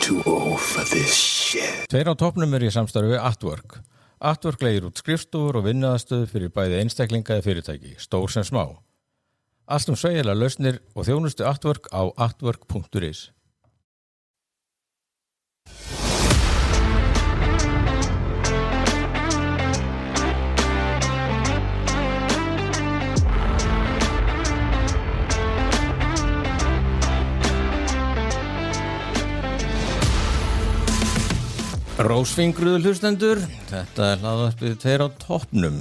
too old for this shit. Tveir á toppnum í samstarfi við Artwork. Artwork leigir út skrifstofur og vinnuaðstöðu fyrir bæði einstaklinga eða fyrirtæki, stór sem smá. Allt sveigjanlegar lausnir og þjónustu Artwork á artwork.is. Rósfingruðu hlustendur, þetta hlaðvarpið Tveir á toppnum.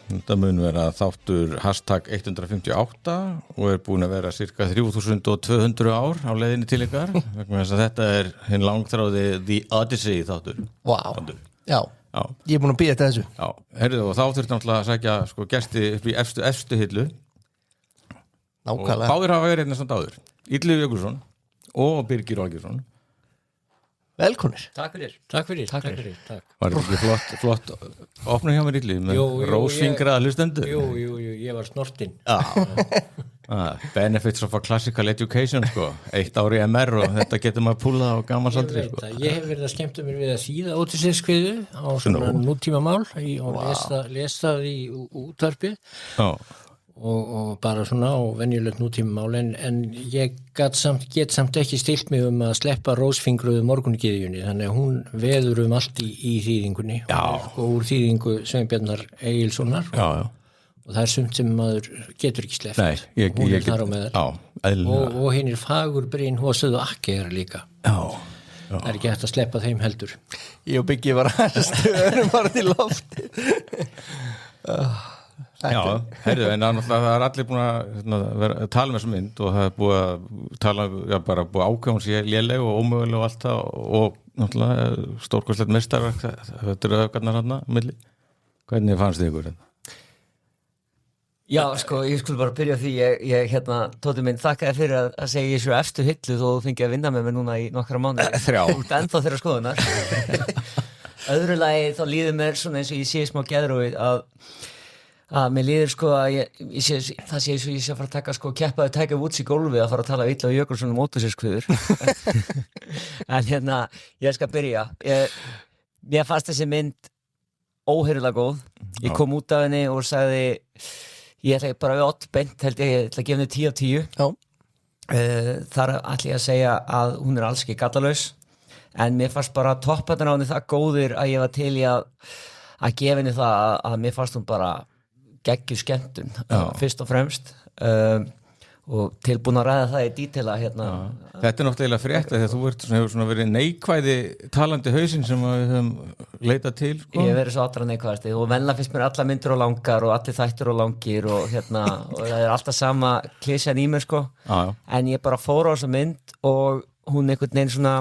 Þetta mun vera þáttur hashtag 158 og búin að vera cirka 3200 ár á leiðinni til ykkar. Vegna þess að þetta hinn langþráði The Odyssey þáttur. Vá, já, ég búin að bíða þetta þessu. Já, heyrðu og þá þurfti náttúrulega að sækja gesti upp í efstu hillu. Nákvæmlega. Og báðir hafa verið hérna samt áður. Illugi Jökulsson og Birgir Olgeirsson. Velkonir. Takk fyrir. Var þetta ekki flott opnum hjá mér Illugi með rósfingraða hlustendur? Jú, ég var snortinn. Benefits of a classical education, sko. 1 ár í MR og þetta getur maður púlað á gamalsaldri, sko. Ég hef verið að skemmta mér við að síða Ódysseifskviðu á svona nútímamál og lesa það í útvarpið. Já. Og bara svona á venjulegt nútímamál en ég get samt ekki stilt mig að sleppa rósfingruðu morgungyðjunni, þannig að hún veður allt í þýðingunni og úr þýðingu Sveinbjarnar Egilssonar og það sumt sem maður getur ekki sleppt. Nei, hún þar á meðal og hinn fagurbrýn hósuðu akkegar líka. Það ekki hægt að sleppa þeim heldur. Ég og Biggi var stöðunum bara til lofti. Já, heyrðu, en það allir búin að tala með þessu mynd og það búið að tala, bara búið ákvæmum sér léleg og ómöguleg og allt það og náttúrulega stórkostlegt meistarverk, þetta öfgarnar hann að milli. Hvernig fannst þið ykkur? Já, sko, ég skulle bara byrja því ég Tóti minn, þakka þér fyrir að segja ég svo eftir hillu þó þú fengið að vinna með mér núna í nokkra mánuði. 3. Út ennþá þeirra skoðunar. Öðru lagi þá líður mér svona eins og ég sé smá geðróið að mér líður sko að ég sé að fara að taka sko keppaði tæka Woods í gólfi að fara að tala illa og Jökulsson Ódysseifskviður. En ég skal byrja. Mér fannst þessi mynd óheyrilega góð. Ég kom út af henni og sagði ég ætla bara við 8 beint held ég ætla að gefa henni 10 af 10. Já. Þar ætla ég að segja að hún alls ekki gallalaus en mér fannst bara topparnir á henni það góðir að ég var til í að gefa henni það að mér fannst hún bara geggju skemmtun fyrst og fremst og tilbúin að ræða það í dítela hérna. Þetta náttúrulega frétt þegar þú hefur verið neikvæði talandi hausinn sem við höfum leitað til, sko. Ég hef verið svo allra neikvæðasti og venlega finnst mér alla myndir og langar og allir þættir og langir og og það er alltaf sama klísjan í mér, sko. En ég bara fór á þessa mynd og hún einhvern veginn svona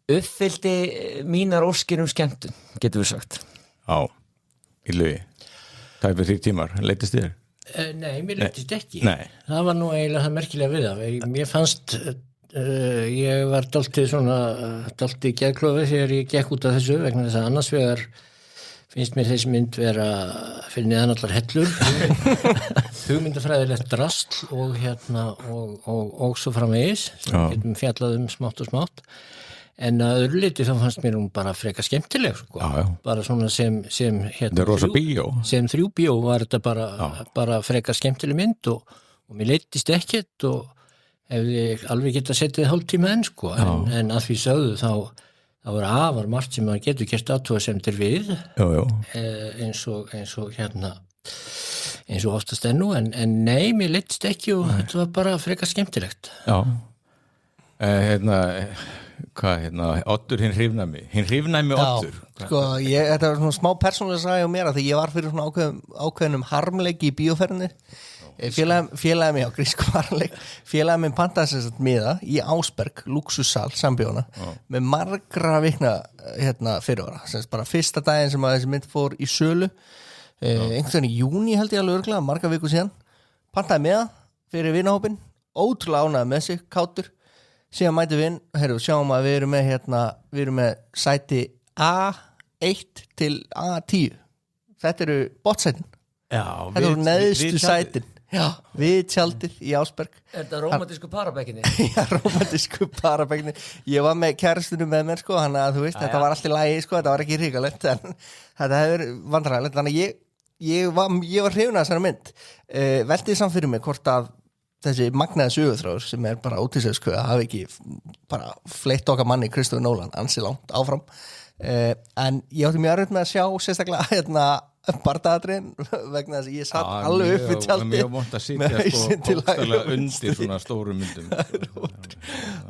uppfyllti mínar óskir skemmtun, getur við sagt. Illugi. Tæpið 3 tímar, leitist þér? Nei, mér leitist ekki. Nei. Það var nú eiginlega það merkilega við það. Mér fannst, ég var dálítið geðklofi þegar ég gekk út af þessu vegna þess að annars vegar finnst mér þessi mynd vera fyrir neðan allar hellur, hugmyndafræðilegt drasl og svo framvegis, sem getum fjallað smátt og smátt. En að öðru liti þá fannst mér hún bara freka skemmtileg, sko. Bara svona sem þetta er rosa bíó. Sem 3 bíó var þetta bara freka skemmtileg mynd og mér leittist ekkert og hefði alveg getað setið hálftíma enn, sko. En að því sögðu þá var afar margt sem maður getur gert athugasemdir við. Eins og oftast enn en nei, mér leittist ekki og þetta var bara freka skemmtilegt. Oddur hinn hrifnæmi Oddur. Sko, þetta var svona smá persónulega saga á mér að því ég var fyrir svona ákveðnum harmleiki í bíóferðinni. Félagi mig á grísku harmleik. Félagi mig pantaði sem sagt miða í Ásberg, lúxussal, sambjóna með margra vikna fyrirvara. Sem bara fyrsta daginn sem að þessi mynd fór í sölu einhvern veginn í júní held ég alveg örugglega, marga viku síðan. Pantaði miða fyrir vinahópinn, ótrúlega ánægður með sig, kátur. Síðan mætum við inn, sjáum að við erum með sæti A1 til A10. Þetta eru bottsætin. Þetta eru neðstu sætin. Já, við tjaldið í Ásberg. Er þetta rómantísku parabekkinni? Já, rómantísku parabekkinni. Ég var með kærastunum með mér, sko, þannig að þú veist, þetta var allt í lagi, sko, þetta var ekki hrikalegt, en þetta hefur vandræðilegt, þannig að ég var hrifin að þessari mynd. Veltið samt fyrir mig hvort að þessi magnaði söguþráður sem bara Ódysseifskvöða hafi ekki bara fleitt okkar manni Christopher Nolan ansi langt áfram. En ég átti mjög erfitt með að sjá sérstaklega bardaðatriðin vegna þess að ég satt alveg upp við tjaldið mjög vont að sitja undir svona stórum myndum.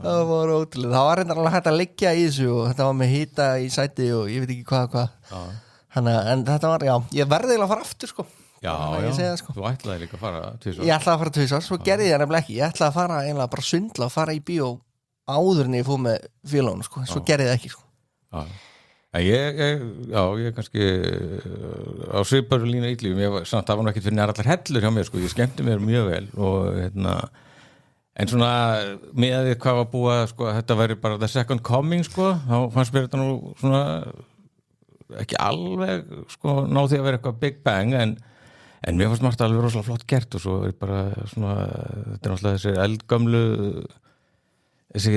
Það var ótrúlega, það var reyndar alveg hægt að liggja í þessu og þetta var með hita í sæti og ég veit ekki hvað en þetta var, ég verði eiginlega að fara aftur sko. Já, sko. Þú ætlaði líka að fara tvisvar. Ég ætlaði að fara tvisvar, svo gerði ég nefnilega ekki. Ég ætlaði að fara eiginlega bara svindla og fara í bíó áður en ég fóð með félagum, sko. Svo gerði ég það ekki, sko. Ég kannski á sviparu línu ítlífum, samt það var nú ekkert fyrir allar hellur hjá mér, sko. Ég skemmti mér mjög vel og en svona með því hvað var búið, sko, þetta væri bara the second coming, sko. Þá fannst mér þetta nú svona ekki alveg, sko, ná því að vera eitthvað Big Bang, en mér fannst margt alveg rosalega flott gert og svo bara svona, þetta náttúrulega þessi eldgömlu þessi,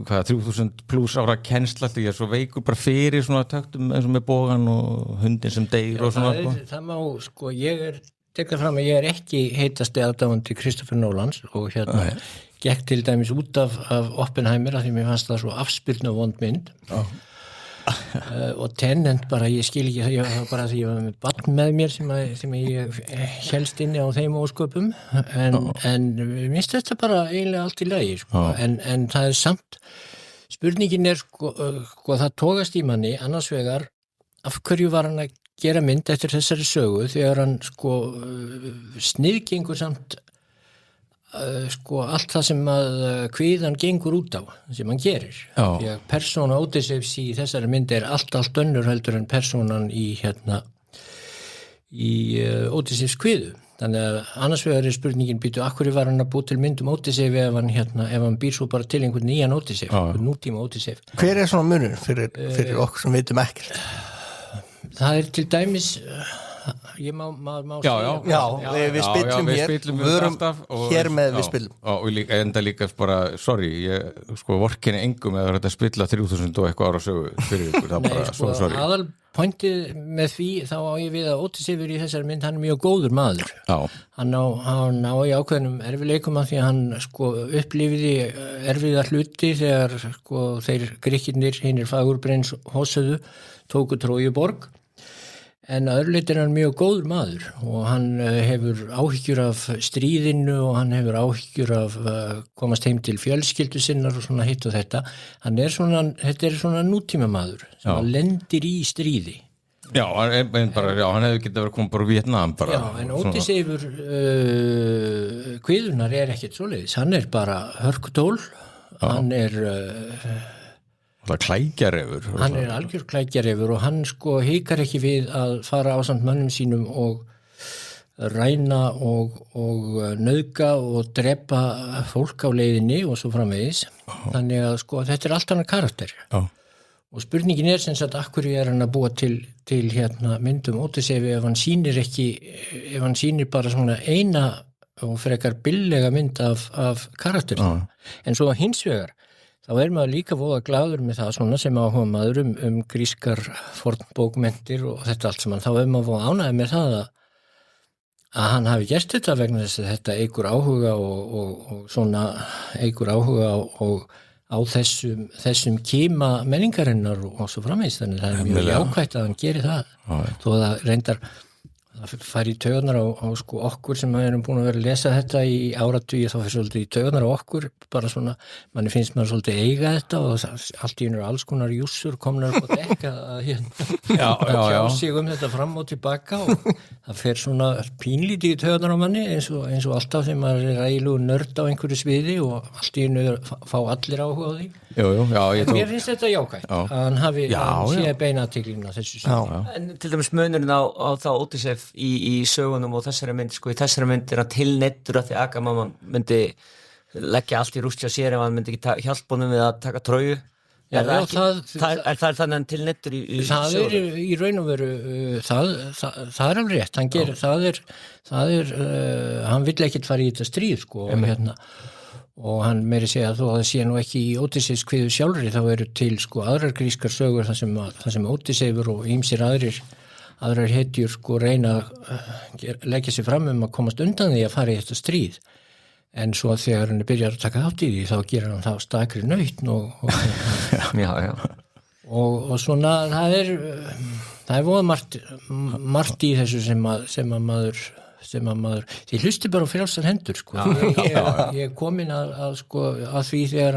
3000 pluss ára kennsla, ég svo veikur bara fyrir svona töktum eins og með bógan og hundin sem deyr og svona. Það má, sko, tekka fram að ég ekki heitasti aðdáandi Christopher Nolans og gekk til dæmis út af Oppenheimer af því mér fannst það svo afspyrna vond mynd. Og Tenet bara, ég skil ekki það var bara því ég var með barn með mér sem ég hélst inni á þeim ósköpum en minnst þetta bara eiginlega allt í lagi sko. En það samt spurningin sko það tókast í manni annars vegar af hverju var hann að gera mynd eftir þessari sögu þegar hann sko sniðgengur samt sko allt það sem að kvíðan gengur út á sem hann gerir því að persóna Ódysseifs í þessari mynd allt önnur heldur en persónan í Ódysseifs kvíðu þannig að annars vegar spurningin býtu af hverju var hann að búa til mynd Ódysseif ef hann býr svo bara til einhvern nýjan Ódysseif nútíma Ódysseif. Hver svona munur fyrir okkur sem vitum ekkert? Það til dæmis ég má við spillum hér vörum hér með við spillum og enda líka bara, sorry ég sko vorkinni engum eða þetta spilla 3000 og eitthvað ára sögu fyrir ykkur það bara, sko, sorry aðal pointið með því þá á ég við að Ódysseifur í þessari mynd hann mjög góður maður hann á í ákveðnum erfileikum af því að hann sko upplifiði erfiða hluti þegar sko þeir Grikkirnir hinir Fagurbreins hósuðu tóku Trójuborg en að öðru leyti hann mjög góður maður og hann hefur áhyggjur af stríðinu og hann hefur áhyggjur af komast heim til fjölskyldu sinnar og svona hitt og þetta þetta svona nútíma maður sem lendir í stríði hann hefur getað verið komið bara úr Vietnam bara, en Ódysseifur kviðunar ekkert svoleiðis hann bara hörkutól hann það klækjarefur hann algjör klækjarefur og hann sko hikar ekki við að fara ásamt mönnum sínum og ræna og nauðga og drepa fólk á leiðinni og svo framvegis þannig að sko þetta allt annar karakter og spurningin sem sagt af hverju hann að búa til myndum Ódysseif ef hann sýnir bara svona eina og frekar billega mynd af karakter en svo hins vegar þá maður líka voða glaður með það svona sem áhuga maður grískar fornbókmenntir og þetta allt saman, þá maður voða ánægður með það að hann hafi gert þetta vegna þess að þetta eykur áhuga og svona eykur áhuga á þessum kima menningarinnar og svo framvegis þannig það mjög jákvætt að hann geri það þó það reyndar það fari í taugarnar á sko okkur sem erum búin að vera að lesa þetta í áratugi þá fyrir svolítið í taugarnar á okkur bara svona, manni finnst maður svolítið eiga þetta og allt í einu alls konar jússur komnar upp á dekk að tjá sig þetta fram og tilbaka og það fer svona pínlítið í taugarnar á manni eins og alltaf þegar maður ægilegur nörd á einhverju sviði og allt í einu fá allir áhuga á því mér finnst þetta jákvætt að hann hafi sé beina athyglinna þessu en til dæmis munurinn á þá Ódysseif í sögunum og þessari mynd sko í þessari mynd hann tilneyddur að því Agamemnon myndi leggja allt í rúst hjá sér ef hann myndi ekki hjálpa honum við að taka Tróju Er það þannig til nettur í það í raun og veru það alveg rétt, hann gerir það hann vill ekkert fara í þetta stríð sko, og hann meiri segja að þó að það sé nú ekki í Ódysseifs kviðu sjálfri, þá eru til sko aðrar grískar sögur þar sem Ódysseifur og ýmsir aðrar hetjur sko reyna að leggja sig fram að komast undan því að fara í þetta stríð. En svo þegar hann byrjar að taka þátt í því þá gerir hann þá stakri nautn og svona það er voða margt í þessu sem að maður því hlusti bara á frjálsar hendur sko. Ég er komin að sko að því þegar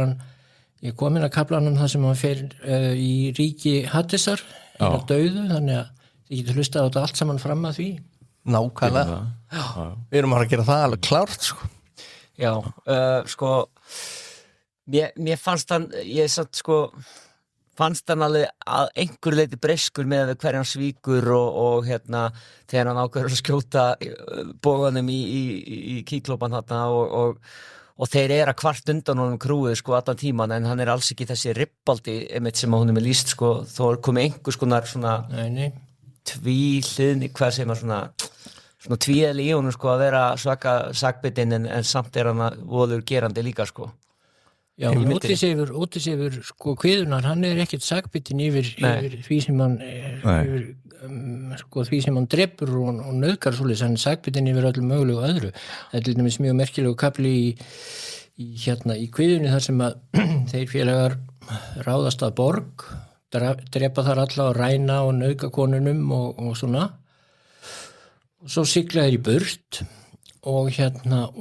ég er komin að kaflanum það sem hann fer í ríki Hadesar að dauðu, þannig að þið getur hlustað á þetta allt saman fram að því. Nákvæmlega. Við erum að gera það alveg klárt sko. Já, sko mér fannst hann fannst hann alveg að einhver leiti breyskur með hverja hann svíkur og þegar hann ákveður að skjóta bóganum í kíklópan þarna og þeir að kvart undan honum krúið sko allan tíman, en hann alls ekki þessi ribbaldi einmitt sem honum lýst sko, þó komið einhvers konar svona tvíhliðni, hvað sem svona tvíeðli í honum sko að vera svaka sakbitinn en samt hann voður gerandi líka sko. Já, Ódysseifur sko kviðunar, hann ekkert sakbitinn yfir því sem hann því sem hann drepur og nauðgar svoleiðis, hann sakbitinn yfir öllum mögulegu öðru. Það til dæmis mjög merkilegu kafli í kviðunni þar sem að þeir félagar ráðast að borg, drepa þar alla og ræna og nauðga konunum og svona. Og svo sigla þeir í burt og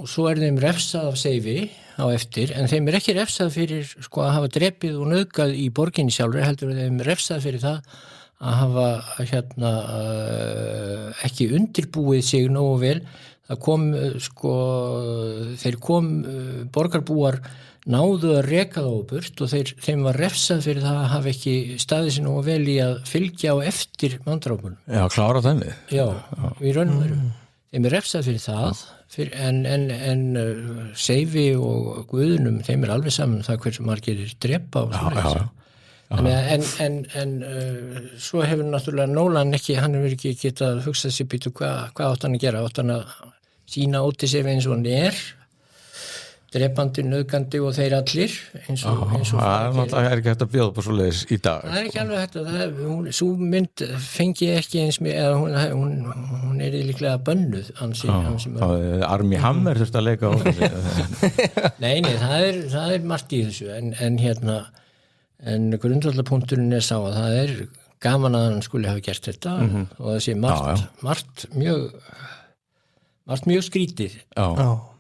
svo þeim refsað af seifi á eftir, en þeim ekki refsað fyrir sko að hafa drepið og nauðgað í borginni sjálfur, heldur þeim refsað fyrir það að hafa ekki undirbúið sig nógu vel. Það kom borgarbúar náðu að reka þá burt og þeim var refsað fyrir það að hafa ekki staðið sér nógu vel í að fylgja á eftir manndrápunum. Já, klára þenni. Já, við raunum veru. Þeim refsað fyrir það, en seifi og guðunum, þeim alveg saman það hversu margir drepa og svona. En svo hefur náttúrulega Nolan hann hefur ekki getað hugsað sér býtu hvað átt hann að gera, átt hann að sína Ódysseif eins og hann drepandi, nauðgandi og þeir allir eins og það ekki hægt að bjóða upp á svoleiðis í dag. Það ekki alveg hægt sú mynd fengi ekki eins með, eða hún líklega bönnuð Armie Hammer þurfti að leika á þessu. Nei, það margt í þessu en grundvallarpunkturinn sá að það gaman að hann skuli hafa gert þetta og það sé margt mjög skrítið.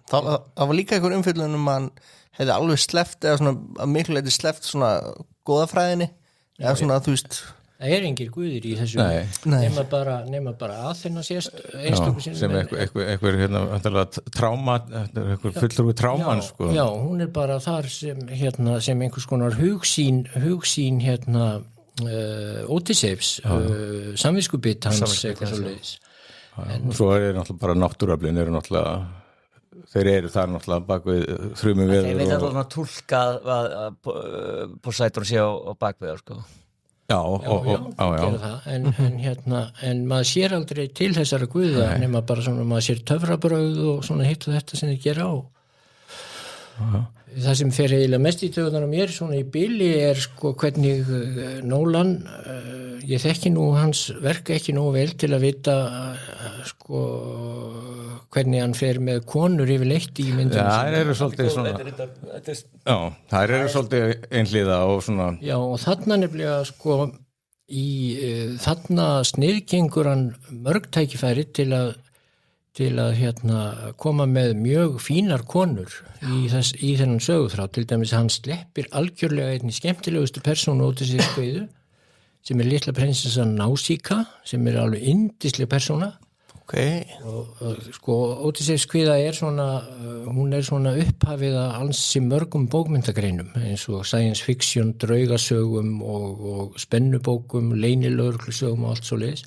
Það var líka einhver umfjöllun að hann hefði alveg sleppt eða svona að miklu leyti sleppt svona góðafræðinni eða svona þú veist það engir guðir í þessu nema bara Aþena sést sem einhver tráma einhver fullur tráman sko. Já, hún bara þar sem einhvers konar hugsýn Ódysseifs samviskubitt hans eitthvað svoleiðis. Svo náttúrulega bara náttúruöflin náttúrulega þeir þar náttúrulega bakvið þrjumum við þeir veit alveg að túlka að Poseidon sé á bakvið sko. Já, en maður sér aldrei til þessara guða nema bara svona maður sér töfrabrögð og svona hitt og þetta sem þið gera á. Það sem fer eiginlega mest í töðunar á mér svona í bili sko hvernig Nolan ég þekki nú hans verk ekki nógu vel til að vita sko hvernig hann fer með konur yfirleitt í myndum. Já, þær eru svolítið svona Já, þær eru svolítið einhliða og svona Já, og þarna nefnilega sko þarna sniðgengur hann mörg tækifæri til að koma með mjög fínar konur í þennan söguþráð. Til dæmis hann sleppir algjörlega einni skemmtilegustu persónu Ódysseifs kviðu sem litla prinsessa Nausicaa sem alveg yndisleg persóna. Okay. Og sko Ódysseifs kviða hún svona upphafið að ansi mörgum bókmyndagreinum eins og science fiction, draugasögum og spennubókum, leynilögreglusögum og allt svoleiðis.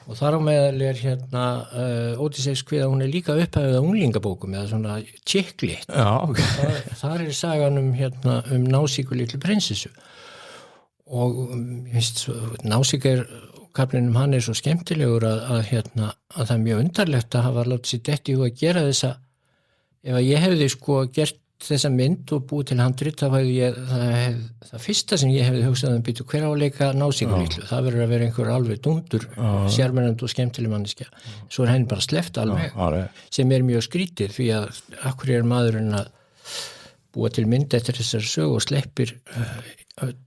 Og þar á meðal Ódysseifs kviða, hún líka upphafið að unglingabókum eða svona chick lit. Já, okay. Þar sagan um Nausicaa litlu prinsessu. ég finnst Násiker kaflinum hann svo skemmtilegur að það er mjög undarlegt að hafa látið sér detti í hug að gera þessa ef að ég hefði sko gert þessa mynd og búið til handrit þá hefði ég það fyrsta sem ég hefði hugsað býtu hver á að leika Násikur litlu það verður að vera einhver alveg dundur sérmennandi og skemmtileg manneskja svo henni bara sleppt alveg sem mjög skrítið því að akkur maðurinn að búa til mynd eftir þessar sög og sleppir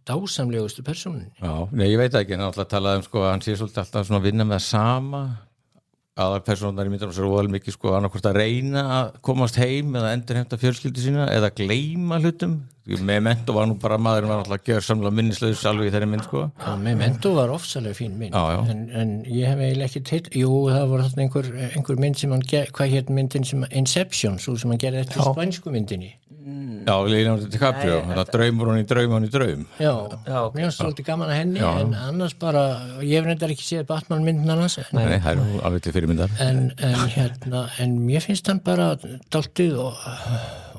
dásamlegustu persónin Nei, ég veit ekki, en alltaf talaði sko að hann sé svolítið alltaf svona að vinna með sama aðalpersónar í myndunum svo vel mikið sko annarkvort að reyna að komast heim eða endurheimta fjölskyldu sína eða gleyma hlutum Memento var nú bara maðurinn var alltaf gjörsamlega minnislaus alveg í þeirri mynd sko Memento var ofsalega fín mynd en ég hef eiginlega ekki teitt það var þarna einhver mynd sem hann hvað hétt myndin sem Inception svo sem hann gerði eftir spænsku myndinni Já, Leonardo DiCaprio, draumur hann í draum Já, mér svolítið gaman að henni en annars bara, ég hef reyndar ekki séð Batman myndin annars Nei, það er nú alveg til fyrirmyndar En mér finnst hann bara dálítið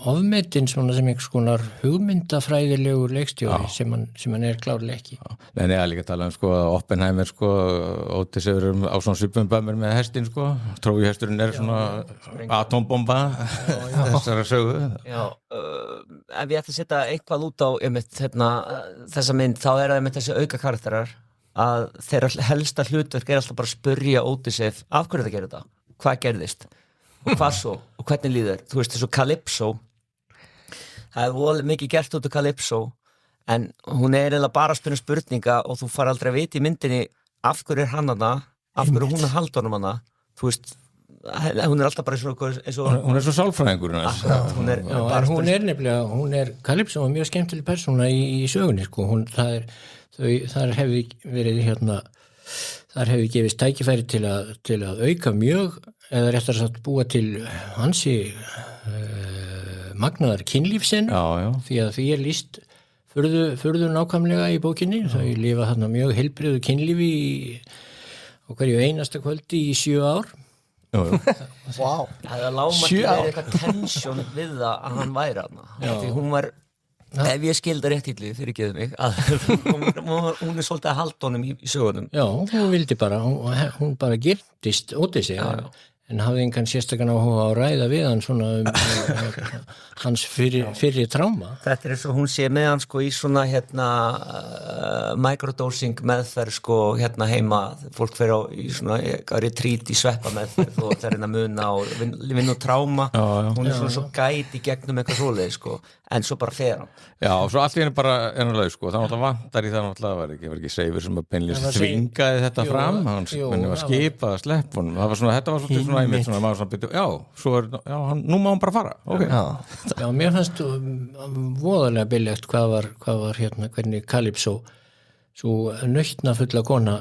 ofmetinn svona sem einhvers konar hugmyndafræðilegur leikstjóri sem hann klárlega ekki Nei, ég líka tala sko að Oppenheimer sko Otis á svona svipum bömmur með hestin sko Trói hesturinn svona atombomba þessara sögu Já, ef ég ætti að setja eitthvað út á þessa mynd þá það þessi auka karakterar að þeirra helsta hlutverk alltaf bara að spurja Otisef af hverju það gerir þetta, hvað gerðist og hvað svo, og hvernig líður þú veist þessu Calypso það volið mikið gert út af Calypso en hún eiginlega bara að spyrja spurninga og þú far aldrei að vita í myndinni af hverju hann hana, af hverju hún haldunum hana, þú veist hún alltaf bara eins og hún svo sálfræðingur hún Calypso var mjög skemmtileg persóna í sögunni sko, þar hefði verið þar hefði gefist tækifæri til að auka mjög eða réttar sagt búa til hansi magnaðar kynlífsinn því að því lýst furðu nákvæmlega í bókinni þau lifa þarna mjög heilbrigðu kynlífi á hverju einasta kvöldi í 7 ár Wow. Það er lágmarki verið eitthvað tension við það að hann væri hana því hún var ef ég skildi rétt illið fyrir geðu mig að hún svolítið að halda honum í sögunum Já, hún vildi bara hún bara giftist Odysseus en hafði engan sérstakann áhuga á að ræða við hann svona hans fyrri tráma Þetta er eins og hún sé með hann sko í svona microdosing meðferð sko heima fólk fer í svona retreat í sveppa meðferð og það er að muna og vinna og tráma hún svona svo gæt í gegnum eitthvað svoleið sko en svo bara fer hann Já, og svo allt í henni bara ennulega sko það náttúrulega vantar í það náttúrulega var ekki Seifur sem að beinlega þvingaði þetta fram hann var skipað að slepp honum þetta var svolítið svona æmitt svona maður svona byrju svo nú má hann bara fara okay. Já, mér fannst voðalega billegt hvað var hvernig Calypso svo nautna fulla kona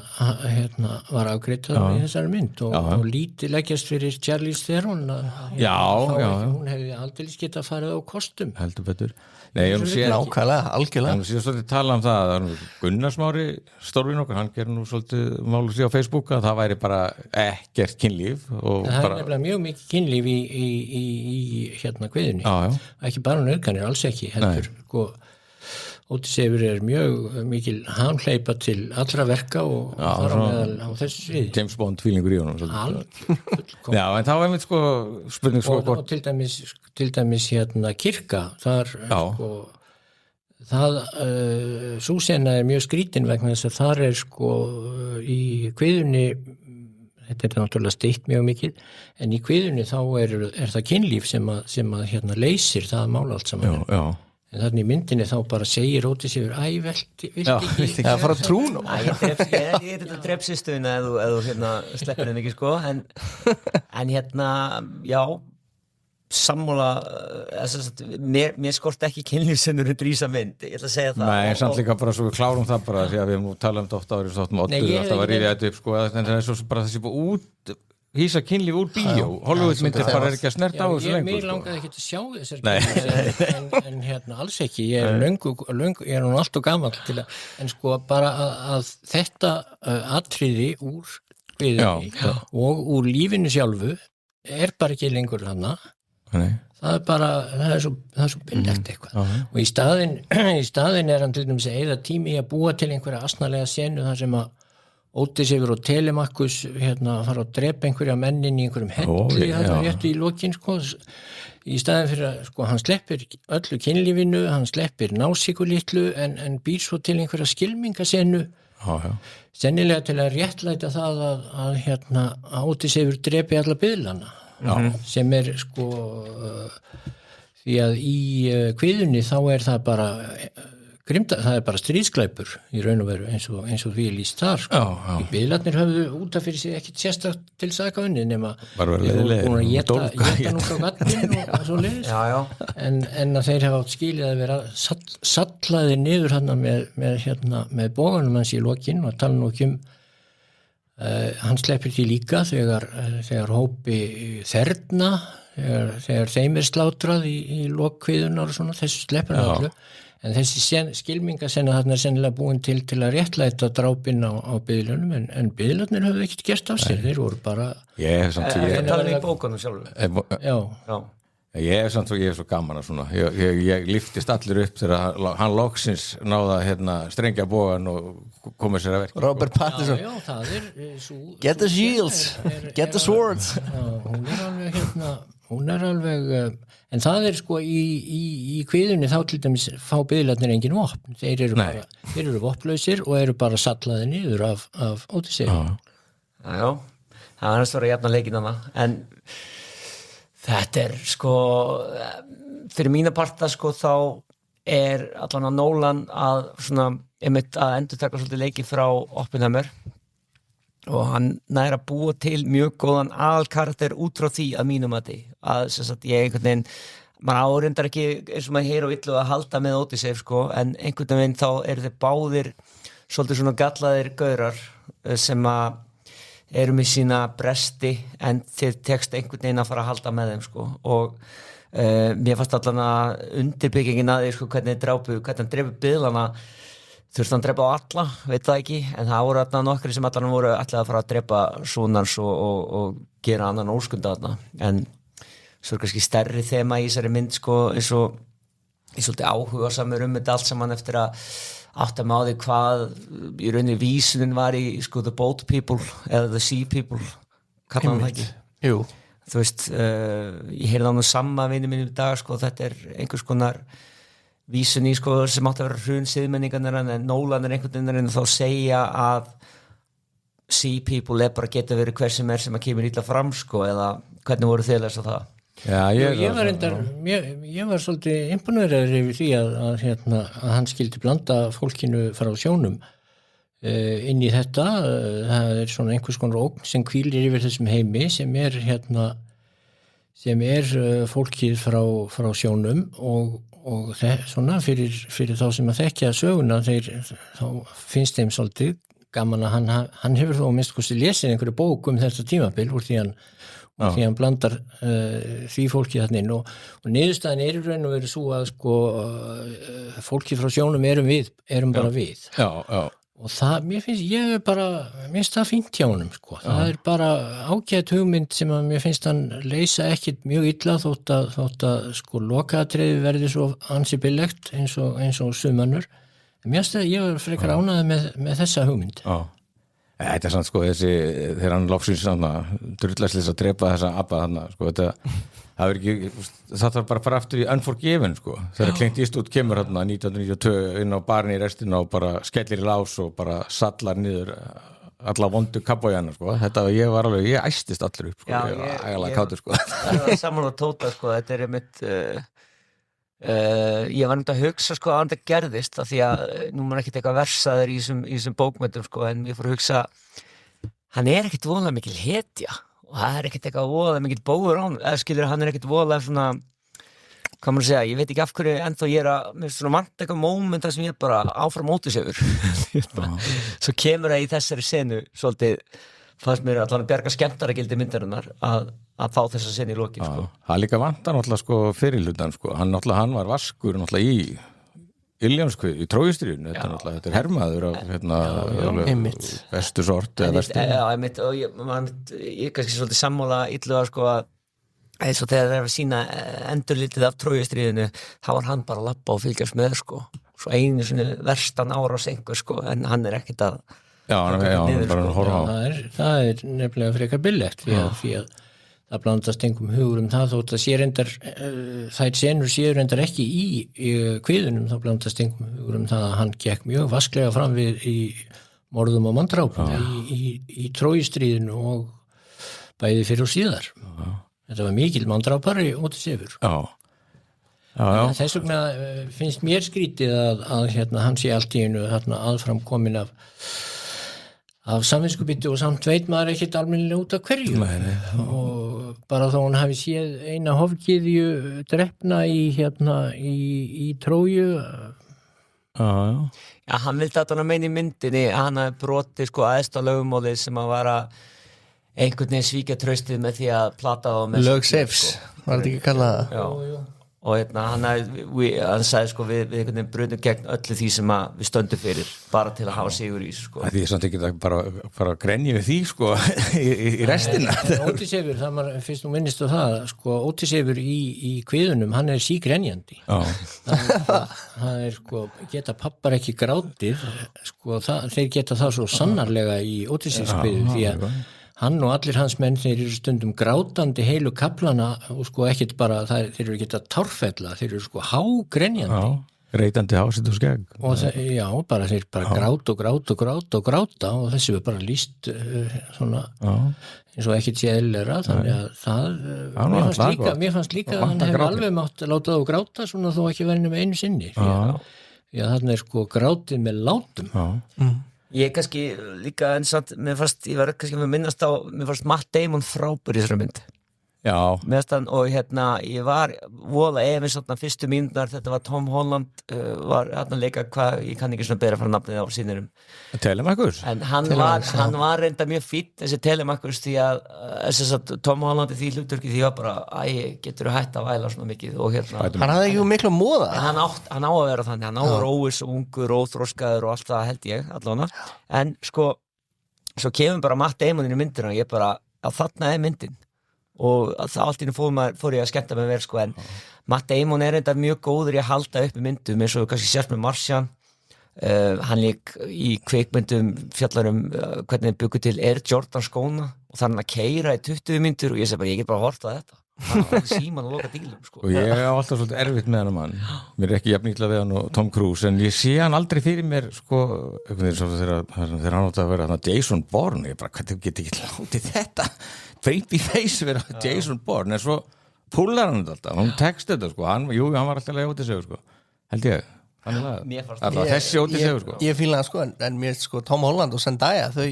var afgreitt í þessari mynd og lítið leggjast fyrir Charlize Theron hún hefði aldrei getað farið á kostum heldur betur nákvæmlega, algjörlega hann sé svolítið tala það Gunnar Smári stórvin okkar, hann gerir nú svolítið málu sig á Facebook að það væri bara ekkert kynlíf og það er nefnilega mjög mikið kynlíf í kviðunni ekki bara nauðganir, alls ekki heldur Odysseus mjög mikil hamhleypa til allra verka og þar á meðal á þessu sviði James Bond tvílingur í honum Já, en þá einmitt sko spurning sko og til dæmis kirkja þar sú sena er mjög skrítin vegna þess að þar sko í kviðunni þetta er náttúrulega steikt mjög mikið en í kviðunni þá er það kynlíf sem að leysir það mál allt saman en þannig í myndinni þá bara segir Odysseus viltu ekki það fara að trúna ég er þetta drepsistuðina eða þú sleppir henni ekki sko en já sammála mér skort ekki kynlífsennur drísa mynd, ég ætla að segja það Nei, samt líka bara svo við klárum það bara því að við talum þetta ofta árið þáttum alltaf var ríðið þetta upp sko en það er svo bara þessi út hýsa kynlíf úr bíó Hollywood myndir bara er ekki að snerta á þessu lengur Mér langaði ekki að sjá þessar en alls ekki ég er nú allt og gamall til að en sko bara að þetta atriði úr kviðunni og úr lífinu sjálfu er bara ekki lengur hana það er svo billegt eitthvað og í staðin hann til dæmis að eyða tími í að búa til einhverja asnalega senu þar sem að Ódysseifur og Telemakkus fara að drepa einhverja mennin í einhverjum helli rétt í lokin sko, í staðin fyrir að hann sleppir öllu kynlífinu, hann sleppir násíkulítlu en býr svo til einhverja skylmingasenu sennilega til að réttlæta það að Ódysseifur drepi alla biðlana sem er sko því að í kviðunni þá er það bara það er bara stríðsklæpur í raun og veru eins og við lýst þar sko. Í biðlarnir höfðu út af fyrir sig ekkit sérstakt til saka unni nema bara verið búin að éta nú frá gattin og svo leiðis en að þeir hafa átt skilið að vera sallaði niður hann með bóganum hans í lokin og tala nú ekki hann sleppir því líka þegar hópi þerna þegar þeim slátrað í lokkviðunar og svona þessu sleppur hann allu en þessi skylmingasenna þarna er sennilega búin til að réttlæta drápinn á biðlunum en biðlarnir höfðu ekkert gert af sér þeir voru bara ég tala í bókunum sjálfur ég er svo gaman að svona ég lyftist allir upp þegar hann loksins náða strengja bógan og komið sér að verki Robert Pattinson það er get the shields, get the swords hún er alveg en það er sko í kviðunni þá til dæmis fá biðlarnir engin vopn þeir eru vopnlausir og eru bara sallaði niður af Ódysseifur það er að svara jafna leikinana en þetta er sko fyrir mína parta sko þá er allan að Nolan að svona að endurtaka svolítið leiki frá Oppenheimer og hann nær að búa til mjög góðan aðalkarakter út frá því að mínum að ég einhvern veginn maður áreindar ekki eins og maður heyr og illu að halda með Ódysseif sko en einhvern veginn þá eru þeir báðir svolítið svona gallaðir gaurar sem að eru með sína bresti en þeir tekst einhvern veginn að fara að halda með þeim sko og mér fannst allan að undirbyggingin að því sko hvernig hann drefu biðlana þurfti hann að drepa á alla, veit það ekki en það voru þarna nokkri sem allan voru ætlaði að fara að drepa sonans og gera annan óskunda þarna en svo er kannski stærri þema í þessari mynd sko eins og ég svolítið áhugasamur þetta allt saman eftir að átta mig á því hvað í rauninni vísunin var í sko the boat people eða the sea people kallar hann það ekki? Jú. Þú veist, ég heyrði á nú sama vinnu minn í dag sko þetta er einhvers konar vísun í sko sem átti að vera hrun siðmenningarnir en Nolan er einhvern veginn þá segja að sea people bara geta verið hver sem að kemur illa fram sko eða hvernig voru þið að lesa það? Ég var svolítið imponeraður yfir því að hann skildi blanda fólkinu frá sjónum inn í þetta það er svona einhvers konar ógn sem hvílir yfir þessum heimi sem er fólkið frá sjónum og svona fyrir þá sem að þekkja söguna þá finnst þeim svolítið gaman að hann hefur þó minnst kosti lesið einhverju bók þetta tímabil úr því hann blandar því fólki þarna inn og niðurstaðan er í raun og veru svo að sko fólki frá sjónum erum bara við og það, mér finnst það fínt hjá honum sko, það er bara ágætt hugmynd sem að mér finnst hann leysa ekkit mjög illa þótt að sko lokaatriði verði svo ansi billegt eins og sumannur en mér finnst ég var frekar ánægður með þessa hugmynd Þetta er sann sko þegar hann loksins drullaslis að drepa þessa abba þarna sko það var bara aftur í Unforgiven sko þegar Clint Eastwood kemur þarna 1992 inn á barni í restina og bara skellir í lás og bara sallar niður alla vondu kabbójana sko ég æstist allir upp sko ég var ægilega kátur sko Það var saman á Tóta sko þetta er einmitt ég var að hugsa sko að það gerðist af því að nú maður ekkert eitthvað versaður í þessum bókmyndum sko en ég fór að hugsa hann er ekkert voðalega mikil hetja og það er ekkert eitthvað voðalega mikil bóður á hann eða skilur hann er ekkert voðalega svona hvað maður segja, ég veit ekki af hverju ennþá ég mér svona vant eitthvað moment þar sem ég bara áfram Ódysseifur svo kemur það í þessari senu svolítið fannst mér allan að bjarga skemmtaragildi myndarinnar að fá þessa senu í lokin sko. Það líka vantar náttúrulega sko fyrirlutan sko, hann var vaskur náttúrulega í Iljónskvið, í Trójustríðinu, þetta er hermaður af vestu sort eða vestu. Já, og ég kannski svolítið sammála illu að sko að eins og þegar þeir að sína endurlítið af Trójustríðinu, þá var hann bara að labba og fylgjast með sko, svo einu svona verstan ára á sengu sko, en hann ekkert að hann er bara að horfa á. Það er nefnilega frekar billegt því að það blandast engum hugur það þótt að sé reyndar þær senur séu reyndar ekki í kviðunum, þá blandast engum hugur það að hann gekk mjög vasklega fram við í morðum og manndrápum í Trójustríðinu og bæði fyrir og síðar. Þetta var mikil manndrápari Ódysseifur. Þess vegna finnst mér skrítið að hann sé allt í einu aðfram komin af samvinskupiti og samt veit maður ekkert almennilega út af hverju. Og bara þó hann hafi séð eina hofgyðju drepna í Tróju. Já, hann vildi að hann meina í myndinni hann hafi brotið sko æðsta lögumálið sem að vara einhvern veginn svíkja traustið með því að plata á lög Seifs, var þetta ekki kallað það? Já. Og hann sagði sko við einhvern veginn brunum gegn öllu því sem við stöndum fyrir bara til að hafa sigur í þessu sko. Því ég samt ekki bara grenja við því sko í restina. Ódysseifur, það maður fyrst nú minnist á það sko, Ódysseifur í kviðunum, hann er sígrenjandi. Það er sko, geta pappar ekki grátið sko, þeir geta það svo sannarlega í Ódysseifskviðu því að hann og allir hans menn þeir eru stundum grátandi heilu kaplana og sko ekkert bara, þeir eru ekki að tárfella, þeir eru sko hágrenjandi. Reitandi hásið og skegg. Og þeir bara gráta og þessi var bara lýst svona eins og ekkert sé eðlilegra, þannig að mér fannst líka að hann hefur alveg mátt láta þá gráta svona þó ekki verið með einu sinni. Því að þarna er sko grátið með látum. Ég kannski líka mér fannst Matt Damon frábær í þessari mynd. Já. Og ég var voða efins fyrstu mínútur, þetta var Tom Holland var leika ég kann ekki svona bera frá nafnið á sínirum. Telemakus. En hann var reynda mjög fínn þessi Telemakus því að Tom Holland í því hlutverki því var bara getur þú hætt að væla svona mikið og hann hafði ekki miklu móða. Hann á að vera þannig, hann á að vera óviss og ungur og óþroskaður og allt það held ég allavega, en sko svo kemur bara Matt Damon inn í myndina og ég bara að þarna myndin og það allt inni fór ég að skemmta mig vel sko, en Matt Damon er enda mjög góður í að halda upp í myndum eins og kannski sérst með Martian hann lík í kvikmyndum fjallarum hvernig byggur til Air Jordan skóna og þannig að keyra í 20 mínútur og ég segi bara ég get bara hort á þetta hann síman og loka dílum sko. Og ég á alltaf svolítið erfitt með hann mann, mér er ekki jafn illa við hann og Tom Cruise, en ég sé hann aldrei fyrir mér sko, þegar hann átti að vera Jason Bourne, ég bara hvernig get ekki látið þetta baby face vera Jason Bourne, en svo púlar hann alltaf, hún tekst þetta sko, hann var alltaf leið Ódysseifur sko, held ég þessi Ódysseifur sko. Ég fíla hann sko, en mér sko Tom Holland og Zendaya, þau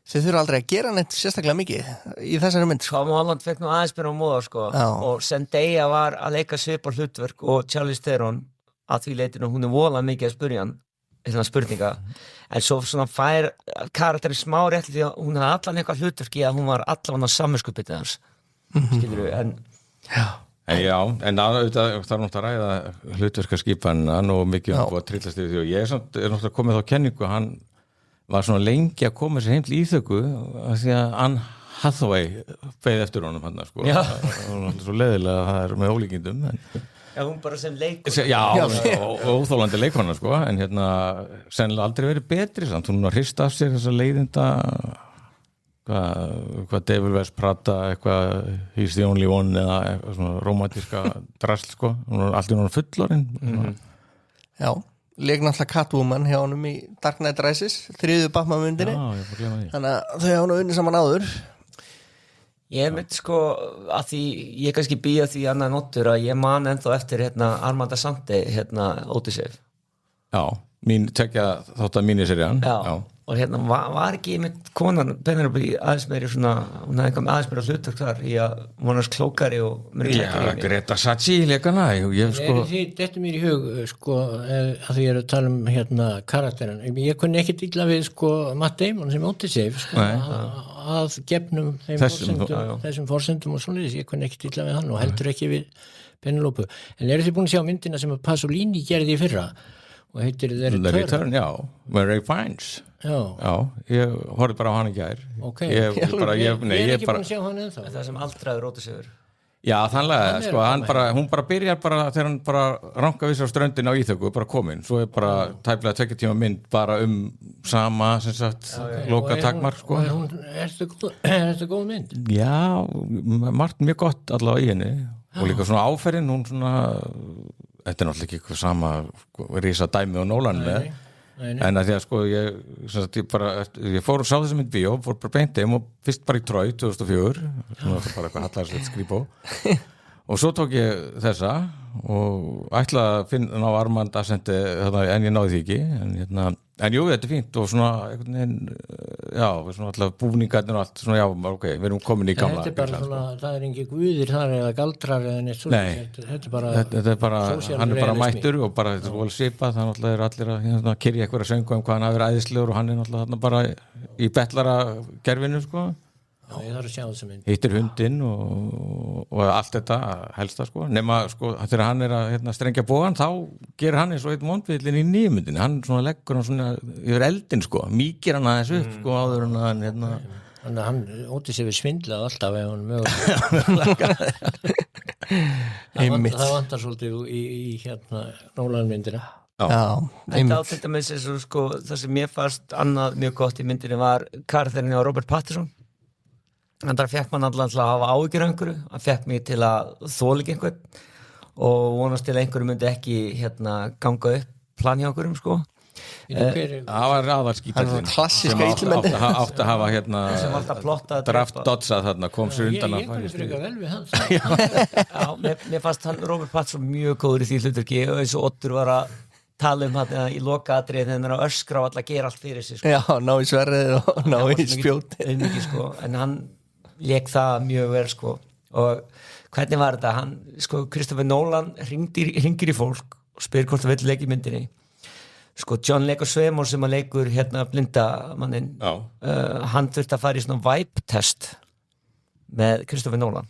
þurfa aldrei að gera neitt sérstaklega mikið í þessari mynd sko. Tom Holland fekk nú aðeins byrja á móða sko, og Zendaya var að leika svipar hlutverk og Charlize Theron að því leitinu, hún volað mikið að spyrja hann spurninga, en svo svona fær karakterinn smá rétt því að hún hafði allan eitthvað hlutverki að hún var allan á samvinskupið hans skilur við, en en það er náttúrulega að ræða hlutverkaskipanan og mikið að trillast yfir því og ég er náttúrulega komið þá kenningu, hann var svona lengi að koma sér heim til íþöku af því að Anne Hathaway beið eftir honum hann sko. Og svo leiðilega að það er með ólíkindum hún bara sem leikur og óþólandi leikona sko, en sennilega aldrei verið betri samt, hún var hrist af sér þessa leiðinda hvað Devil Wears Prada eitthvað He's the Only One eða eitthvað svona romantíska drasl sko, hún var alltaf fullorinn leik náttúrulega Catwoman hjá honum í Dark Knight Rises, 3. Batman-myndinni þannig að þau hafa nú unnið saman áður. Ég mynd sko að því ég kannski býja því annað notur að ég man ennþá eftir Armanda Sante Ódysseif mín tekja þátt að míniserían og var ekki með konan Penelope aðeins meiri svona, hún hefði eitthvað aðeins meira hlutverk þar í að hún var klókari og Greta Sacchi leikana þetta mér í hug sko, að því ég er að tala um karakterin, ég kunni ekkit illa við sko Matt Damon sem Ódysseif sko, að gefnum þessum forsendum og svona, ég kunni ekkit illa við hann og heldur ekki við Penelope, en eru þið búin að sjá myndina sem Pasolini gerði í fyrra og heitir The Return með Ray Fiennes ég horfði bara á hann í gær ég er ekki búin að sjá hann ennþá það sem aldraður Ódysseifur Já, þannlega, sko, hún bara byrjar bara þegar hann bara ranka við sér á ströndin á Íþöku, bara komin, svo bara tæplega 2 tíma mynd bara sama, sem sagt, loka takmark, sko. Er þetta góð mynd? Já, margt mjög gott allavega í henni og líka svona áferðin, hún svona, þetta náttúrulega ekki eitthvað sama rísa dæmi og Nolan með, en að því að sko ég fór og sá þessi mynd bíó, fór bara beint heim og fyrst bara í Troy 2004, svona bara eitthvað hallarslegt skrýpó og svo tók ég þessa og ætlaði að finna ná Armand Ascenti en ég náði því ekki en jú, þetta fínt og svona einhvern veginn, já, svona alltaf búningarnir og allt, svona já, ok, við erum komin í gamla. Þetta bara svona, það ekki guðir þar eða galdrar eða neitt svona. Nei, þetta bara hann bara mættur og bara þetta vel svipað, það náttúrulega allir að kyrja eitthvað að söngu hvað hann hafi verið æðislegur og hann náttúrulega bara í betlara gerfinu, sko. Já, ég þarf að sjá þessa mynd. Hittir hundinn og allt þetta helsta, sko, nema, sko, þegar hann að strengja bógan, þá gerir hann eins og einn vondvillin í nýjumyndinni, hann svona leggur hann svona yfir eldin, sko, mýkir hann aðeins upp, sko, áður en hann, Þannig að hann ótti sig við svindlað alltaf ef hann mögulega. Það vantar svolítið í Nolan-myndina. Já, þetta á þetta með þessu, sko, það sem mér fannst annað mjög gott í myndinni var karakterinn á Robert Pattinson. Þannig að fekk mann alltaf að hafa áhyggjur af einhverju, hann fekk mig til að þola ekki einhvern og vonast til að einhverju myndi ekki ganga upp plan hjá einhverjum, sko. Það var aðalskítallinn klassíska illmenni átti að hafa sem alltaf plottað draft dodsa þarna, kom sér undan Ég kunni frekar vel við hans Já, mér fannst hann Robert Pattinson mjög góður í því hlutverki og eins og Oddur var að tala hann í lokaatriði þegar hann er að öskra og alltaf gera allt fyrir sig, sko. Já, ná í sverrið og ná í spjóti sko. En hann lék það mjög vel, sko. Og hvernig var þetta? Hann, sko, Christopher Nolan hringir í fólk og spyr hvort það vill leika í myndinni. Sko, John Lego Svemor sem að leikur blindamannin, hann þurfti að fara í svona vibe test með Christopher Nolan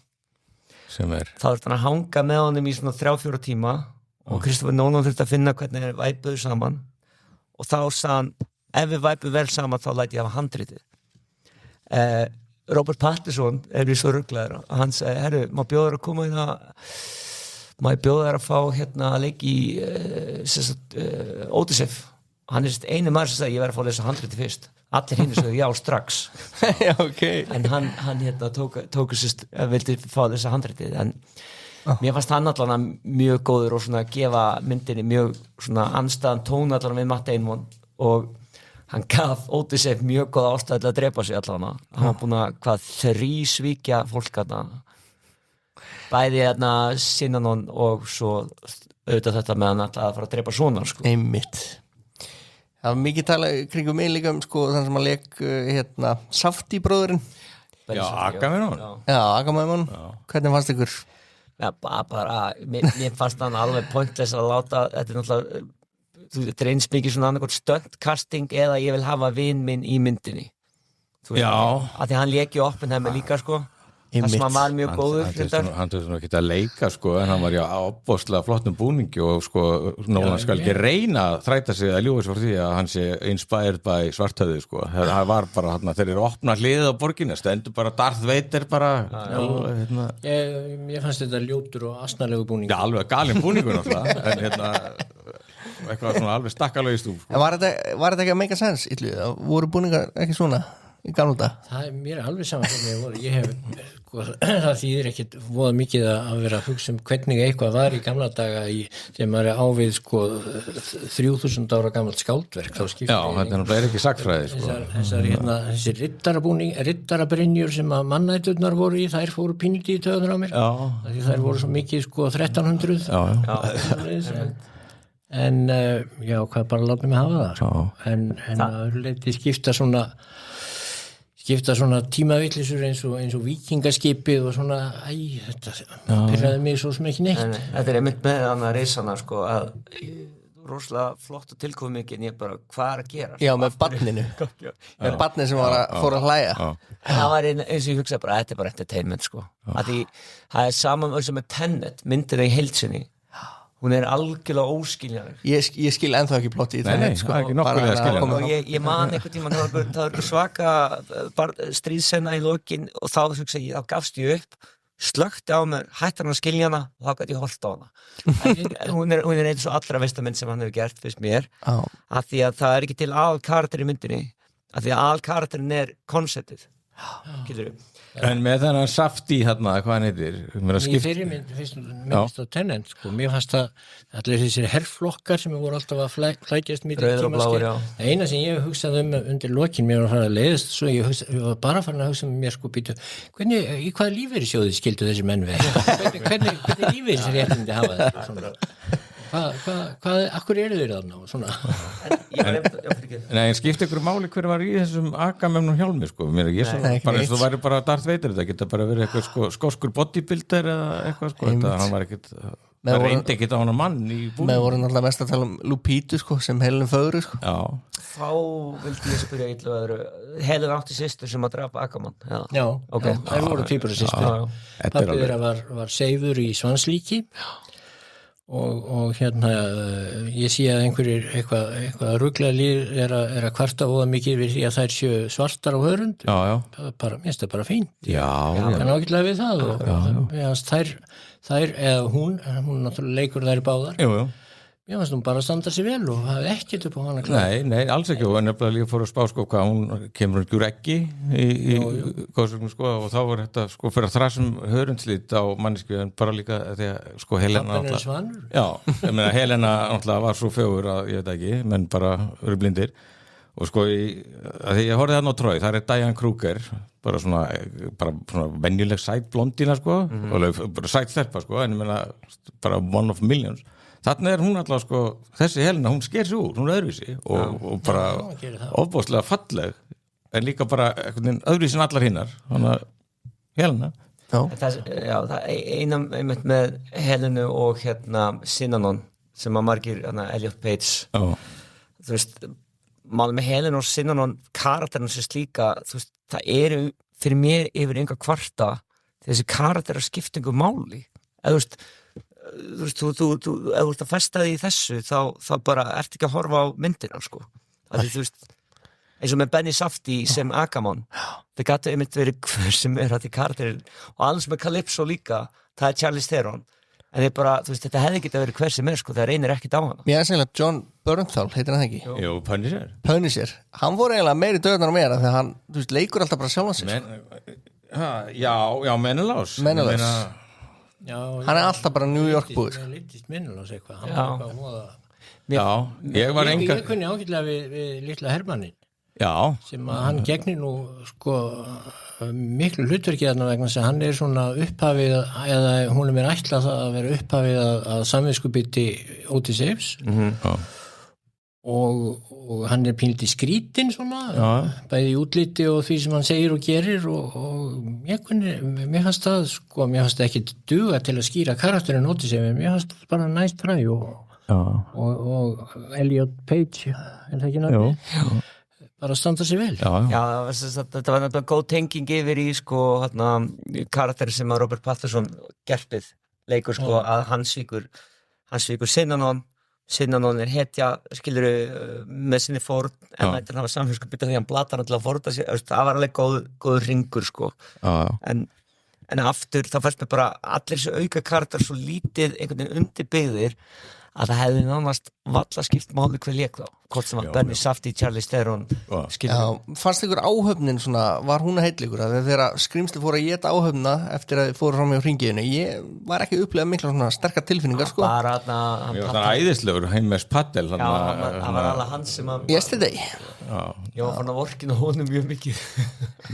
sem þá þurfti hann að hanga með honum í svona 3-4 tíma og Christopher Nolan þurfti að finna hvernig þeir væpuðu saman og þá sagði hann, ef við væpuðu vel saman þá læti ég hafa handritið. Robert Pattinson er við svo rugglaður og hann segi, herru, má bjóður að koma má ég bjóður að fá að leiki í Odyssey. Hann er einu maður sem sagði, ég verði að fá að lesa handritið fyrst. Allir hinn sagði, já, strax. Já, okay. En hann tók sérst, vildi fá að lesa handritið, en mér fannst hann allan mjög góður og svona gefa myndinni mjög svona andstæðan tón allan við Matt Damon og hann gaf Odyssey mjög góð ástæðu til að drepa sig allan. Hann var búin að þrísvíkja fólk bæði Synanon og svo auðvitað þetta með hann að fara að drepa svona, sko. Einmitt. Það var mikið tala kringum mig líka sko þann sem að leik Safdie bróðurinn. Já, Agamemnon. Já, Agamemnon. Hvernig fannst ykkur? Já, bara mér fannst hann alveg pointless að láta, þetta náttúrulega þetta eins mikið svona annarkot stöndkasting eða ég vil hafa vin minn í myndinni. Já. Að því hann lék í Oppenheimer líka, sko. Það sem hann var mjög góður. Hann þurfti nú ekki að leika, sko, en hann var já ábóðslega flottum búningi og sko, Nolan skal ekki reyna að þræta sig að ljúga svo fyrir því að hann sé inspired by Svarthöfði, sko. Það var bara, þeir eru opna hliðið á borginni, stendur bara Darth Vader bara. Ég fannst þetta ljótur og asnalegu búningur. Já, alveg galinn búningur náttúrulega, en eitthvað svona alveg stakkalög í stúf. En var þetta ekki að make a sense, Illu? Voru búningar ekki svona í gamla dag? Mér er alveg saman hvernig ég voru. Ég hef, það þýðir ekkit voða mikið að vera að hugsa hvernig eitthvað var í gamla daga þegar maður er ávið 3000 ára gamalt skáldverk. Já, þetta er ekki sagfræði, sko. Þessir riddarabrynjur sem að mannæturnar voru í, þær fóru píniti í töðunar á mér. Já. Þær voru svo mikið 1300. Já. En já, hvað bara láta mig hafa það, sko. En að leiti skipta svona tímavillisur eins og víkingaskipið og svona, þetta pirraði mig svo sem ekki neitt. Þetta er einmitt með hann að reysana, sko, að rosalega flott og tilkomið mikið en ég bara, hvað er að gera? Já, með barninu. Með barninu sem fór að hlæja. En það var eins og ég hugsaði bara, þetta er bara entertainment, sko. Að því, það er saman sem er Tenet, myndina í heilsinni. Hún er algjörlega óskiljanleg. Ég skil ennþá ekki plotti í Tenet, sko. Það er ekki nokkulega skiljanleg. Og ég man einhvern tímann, það var svaka stríðsenna í lokin og þá gafst ég upp, slökkti á mér, hætti hann að skilja hana og þá gæti ég holt á hana hún er eins og allra vestamynd sem hann hefur gert fyrst mér, af því að það er ekki til aðalkarakter í myndinni, af því að aðalkarakterin er konceptið, getur við. En með þennan Safdie hérna, hvað hann heitir? Í fyrir minnst á Tennant, sko. Mér fannst að allir þessir herrflokkar sem voru alltaf að flækjast Rauður og bláir, já. Eina sem ég hugsaði undir lokin, mér var að fara að leiðast, svo ég var bara farin að hugsa með mér, sko, býtu, í hvaða lífeyrissjóði skildu þessi menn við? Hvernig lífeyrisréttindi hafa þetta? Svona? Akkur eru þeir þarna og svona? Nei, en skipti ykkur máli hver var í þessum Agamemnon hjálmi, sko. Ég svo bara eins og það væri bara Darth Vader, þetta geta bara verið eitthvað skoskur bodybuilder eða eitthvað, sko. Hann var ekkit, það reyndi ekkit á hana mann í búinu. Með voru náttúrulega mest að tala um Lupita, sko, sem Helen Fögru, sko. Já. Þá vildi ég spyrja illu öðru, Helen átti systur sem að drapa Agamann. Já, okay. Það voru tvíbura systur. Pabbi þeirra var seifur í Svanslíki. Og hérna ég sé að einhverjir eitthvað ruglað er að kvarta óða mikið við því að þær séu svartar á hörund. Mér finnst það bara fínt. Já. En ágætlega við það og þær eða hún náttúrulega leikur þær báðar. Jú. Mér fannst hún bara að standa sér vel og hafði ekkert upp á hana kláð. Nei, alls ekki, og nefnilega líka fór að spá, sko, hvað hún kemur úr ekki í góðsögnum, sko, og þá var þetta, sko, fyrir að þrasum hörundslít á mannesku, en bara líka því að, sko, Helena Já, ég meina, Helena náttúrulega var svo fögur að, ég veit ekki, menn bara eru blindir, og sko, því ég horfði þarna á Troy, það er Diane Kruger, bara svona venjuleg sætblondína, sko, og bara sætstelpa, sko, en ég meina, bara one of millions. Þarna hún alltaf, sko, þessi Helena, hún sker sig úr, hún er öðruvísi og bara ofbóðslega falleg, en líka bara öðruvísi en allar hinnar, þannig að Helena. Það eina einmitt með Helenu og Synanon, sem að margir, Elliot Page, þú veist, málið með Helenu og Synanon, karakterinn sem slíka, þú veist, það eru fyrir mér yfir enga kvarta, þessi karakterar skiptingu máli, eða þú veist, þú ef þú festa þig í þessu þá bara ert ekki að horfa á myndina, sko. Þú veist, eins og með Benny Safdie sem Agamon, það gæti einmitt verið hver sem þetta karakterinn, og alls með Calypso líka, það er Charlize Theron, en þið bara, þú veist, þetta hefði getið að verið hver sem sko, það reynir ekkit á hana. Mér er sennilega John Bernthal, heitir hann ekki? Jú, Punisher. Hann voru eiginlega meiri döðnar á mér, þegar hann, þú veist, leikur alltaf bara sjálfan sig. Já, Menelaus. Hann er alltaf bara New York búið. Það lítist Menelaus eitthvað. Ég var enga... Ég kunni ágætlega við litla Hermannin. Já. Sem að hann gegnir nú, sko, miklu hlutverki þarna vegna þess að hann er svona upphafið, eða hún er mér ætlað að vera upphafið að samviskubiti Odysseifs. Og hann er pínlítið skrítinn svona, bæði í útliti og því sem hann segir og gerir og mér fannst það, sko, mér fannst það ekki duga til að skýra karakterinn Odysseif, mér fannst það bara næst fræ og Elliot Page, er það ekki náttúrulega? Bara standa sér vel. Já, þetta var náttúrulega góð tenging yfir í, sko, karakteri sem að Robert Pattinson gerpið leikur, sko, að hann svíkur Synanon er hetja, skiluru, með sinni fórn, en þetta hafa samfélskapita því hann blatar hann til að fórna sér, það var alveg góður ringur, sko. En aftur, þá fannst mér bara allir þessu auka karakter svo lítið einhvern veginn undirbyggðir að það hefði nánast valla skipt máli hver lék þá, hvort sem var Benny Safdie, Charlize Theron, skilur. Fannst ykkur áhöfnin svona, var hún að heilligur að þegar skrimsli fóru að éta áhöfna eftir að þið fóru fram í hringiðinu, ég var ekki að upplega mikla svona sterkar tilfinningar, sko. Bara hann var æðislegur, Heimes Patel. Já, hann var alveg hans sem að... Yesterday. Já, fann að vorkinu honum mjög mikið.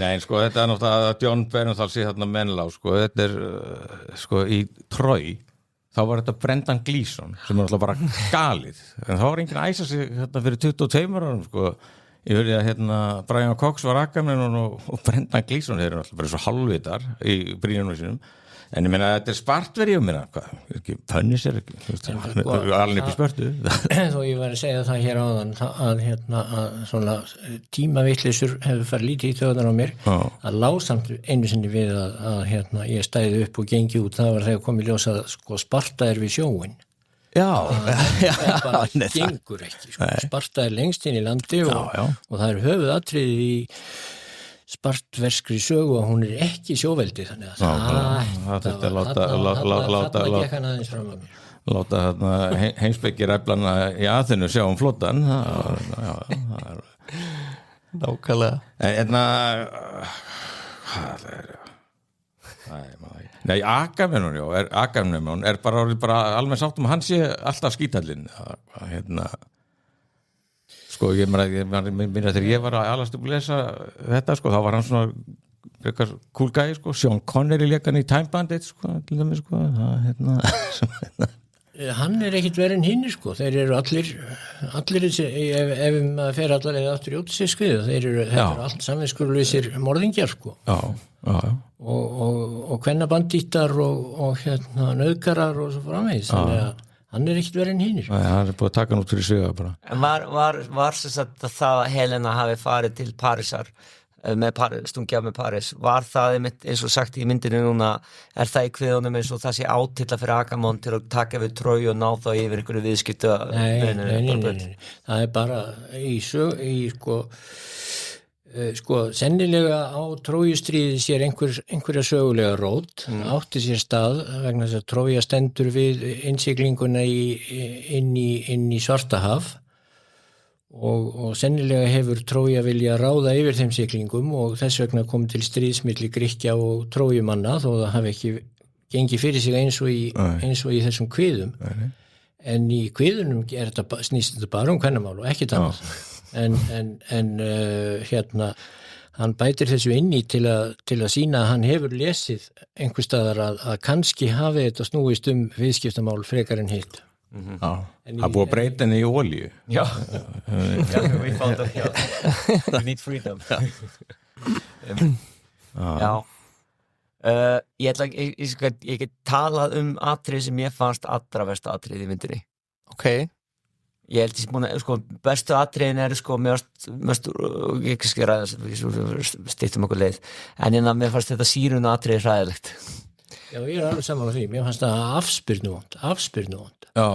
Nei, sko, þetta er náttúrulega að John Bernthal sé þarna Menelaus, sko, þetta er, sko, í Troy, þá var þetta Brendan Gleeson sem er alltaf bara galið, en þá var enginn að æsa sig fyrir 22 árum, sko. Ég hörði að Brian Cox var Agamemnon og Brendan Gleeson, þeir eru alltaf bara svo halvvitar í brínunum sínum, en ég meina þetta er spartverið um mér, ekki Punisher, alveg upp í spörtu. Þó ég var að segja það hér áðan að svona tímavittleysur hefur farið lítið í þjóðan á mér, að lásamt einu sinni við að ég stæði upp og gengi út, það var þegar komið ljós að, sko, Sparta er við sjóin. Það bara gengur ekki, sko. Sparta er lengst inn í landi og það er höfuðatriði í spartverskri sögu að hún ekki sjóveldi, þannig að þarna gekk hann aðeins fram að mér. Láta heimspekki ræflana í Aþenu sjá flottan. Nákvæmlega. Nei, Agamemnon er bara alveg sátt hann sé alltaf skítallinn. Sko, ég meina þegar ég var að alast upp að lesa þetta, sko, þá var hann svona cool guy, sko, Sean Connery lék hann í Time Bandits, sko, til dæmis, sko, Hann ekkit verið en hinni, sko, þeir eru allir ef maður fer allar eða aftur í Ódysseifskviðu, þetta eru allt samvinskurlausir morðingjar, sko. Já. Og kvennabandítar og nauðgarar og svo framvegis, þannig að hann ekkit verið en hinni, sko. Nei, hann búið að taka hann út fyrir sig bara. En var sem sagt að það að Helena hafi farið til Parísar stungið af með París, var það eins og sagt í myndinu núna, er það í kviðunum eins og það sé átilla fyrir Agamemnon til að taka við Tróju og ná þá yfir einhverju viðskipta? Nei, það er bara sko sennilega á Trójustríði sér einhverja sögulega rót, átti sér stað vegna þess að Trója stendur við innsiglinguna inn í Svartahaf og sennilega hefur Trója vilja ráða yfir þeim siglingum og þess vegna kom til stríðsmilli Grikkja og Trójumanna þó það hafi ekki gengið fyrir sig eins og í þessum kviðum. En í kviðunum snýst þetta bara kvennamál og ekkert annað. En hann bætir þessu inn í til að sýna að hann hefur lesið einhvers staðar að kannski hafi þetta snúist viðskiptamál frekar en hitt. Það búið að breyta henni í olíu. Já, we found out, we need freedom. Já. Ég get talað atrið sem ég fannst allra versta atrið í myndinni. Ok. Ég held ég búin að, bestu atriðin sko, ég ekki ræða, stýttum okkur leið, en mér fannst þetta síruna atriði hræðilegt. Já, ég alveg saman á því, mér fannst það afspyrnuvont. Já.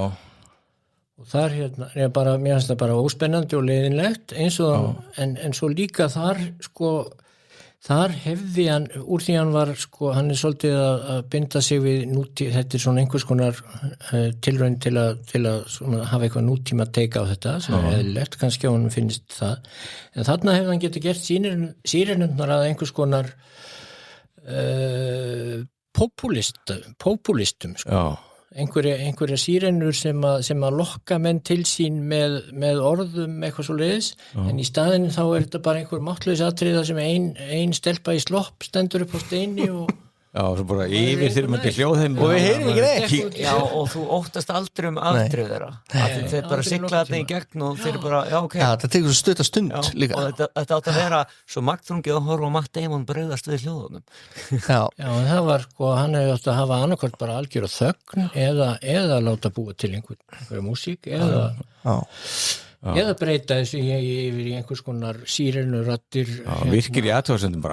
Og þar mér fannst það bara óspennandi og leiðinlegt, eins og, en svo líka þar, sko, þar hefði hann, úr því hann var, sko, hann svolítið að binda sig við þetta svona einhvers konar tilraun til að hafa eitthvað nútíma teika á þetta, sem eðlilegt, kannski á hann finnst það, en þarna hefði hann getið gert sýrinundnar að einhvers konar populistum, sko. Já. Einhverja sýrenur sem að lokka menn til sín með orðum eitthvað svo leiðis, en í staðinu þá er þetta bara einhver máttlaus atriða sem ein stelpa í slopp stendur upp á steini og Já, svo bara yfir þyrmandi hljóðheim og við heyrum ekki neitt. Já, og þú óttast aldrei afdrif þeirra. Þeir bara sigla þetta í gegn og þeir bara, já, ok. Já, það tekur svo stutta stund líka. Og þetta átt að vera svo maktþrungið að horfa á Matt Damon bregðast við hljóðunum. Já, en það var, sko, hann hefði átt að hafa annarkvært bara algjör og þögn eða láta búa til einhverja músík eða breyta þessu yfir í einhvers konar sírenurattir. Virkir í athugasendum bara.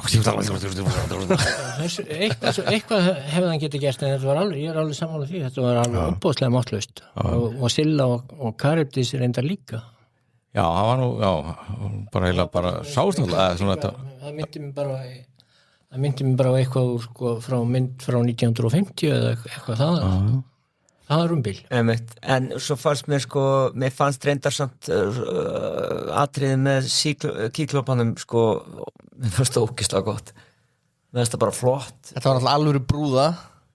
Eitthvað hefði hann getið gert, en ég er alveg sammála því, þetta var alveg opbóðslega máttlaust og Silla og Karybdis reyndar líka. Já, það var nú, bara sástnáðlega svona þetta. Það myndi mig bara á eitthvað sko, frá 1950 eða eitthvað það. Það er bil. En svo fannst mér reyndar samt atriði með kíklópanum mér fannst það ógeðslega gott. Mér fannst það bara flott. Þetta var alltaf alvöru brúða.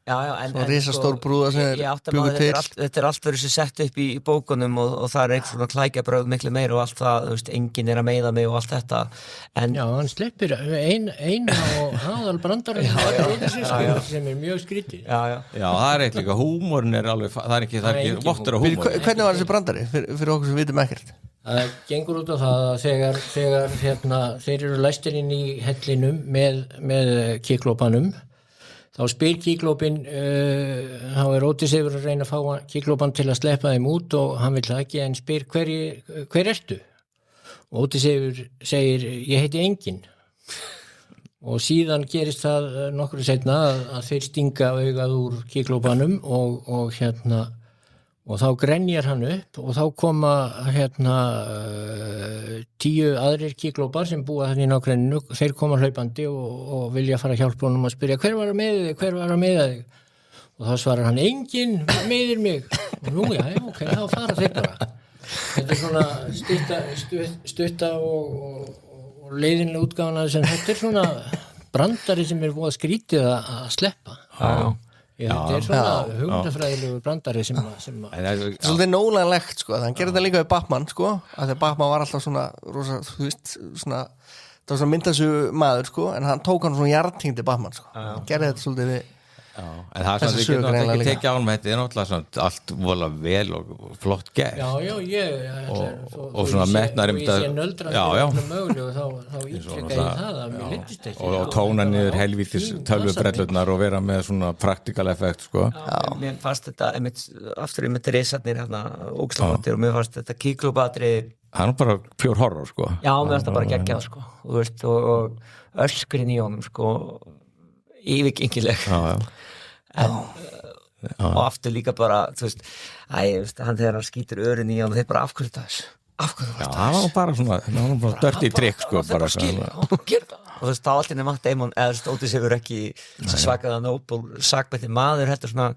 Já, en risastór brúða sem bjúgu til. Þetta er allt verið sem sett upp í bókunum og það er eitthvað svona klækjabröð miklu meira og allt það, þú veist, enginn er að meiða mig og allt þetta. Já, hann sleppir eina og aðalbrandarinn sem er mjög skrítið. Já, það er eitthvað líka, húmorinn er alveg, það er ekki vottur á húmor. Hvernig var þessi brandari fyrir okkur sem vitum ekkert? Það gengur út á það að þegar þeir eru læstir inn í hellinum með kíklópanum, þá spyr kíklópin, þá er Ódysseifur að reyna að fá kíklópan til að sleppa þeim út og hann vill það ekki, en spyr hver ertu? Og Ódysseifur segir, ég heiti Enginn. Og síðan gerist það nokkru seinna að þeir stinga augað úr kíklópanum og og þá grenjar hann upp og þá koma 10 aðrir kíklópar sem búa þannig í nágrenninu, þeir koma hlaupandi og vilja fara að hjálpa honum að spyrja hver var að meiða þig og þá svarar hann enginn meiðir mig og nú ok, þá fara þeir bara. Þetta svona stutta og leiðinlega útgáfana sem þetta svona brandari sem búið að skrítið að sleppa. Þetta svona hugmyndafræðilegur brandari sem svolítið nólanlegt sko, þannig gerði þetta líka við Batman sko, að þegar Batman var alltaf svona rosa, þú veist, svona það var svona myndasögu maður sko, en hann tók hann svona jarðtingdi Batman sko, gerði þetta svolítið við en það sem við getum ekki tekið ánum þetta náttúrulega allt vola vel og flott gert og svona metnar og ég sé nöldrandi öllu mögulegu þá ítrekka ég það að mér litist ekki og tóna niður helvítis tölvubrellurnar og vera með svona practical effect sko. Mér fannst þetta aftur með risarnir ógslafandir og mér fannst þetta kíklóbatri hann er bara pure horror sko. Mér fannst það bara geggjað sko, og öskrin í honum sko, yfirgengileg og aftur líka bara þú veist, hann þegar hann skýtur örin í hann og þeir bara afhverju það var bara svona dirty trick sko, bara og þú veist, þá allir nefnt Damon eða stótið sér ekki svakaða nóp og sakbætti maður þetta svona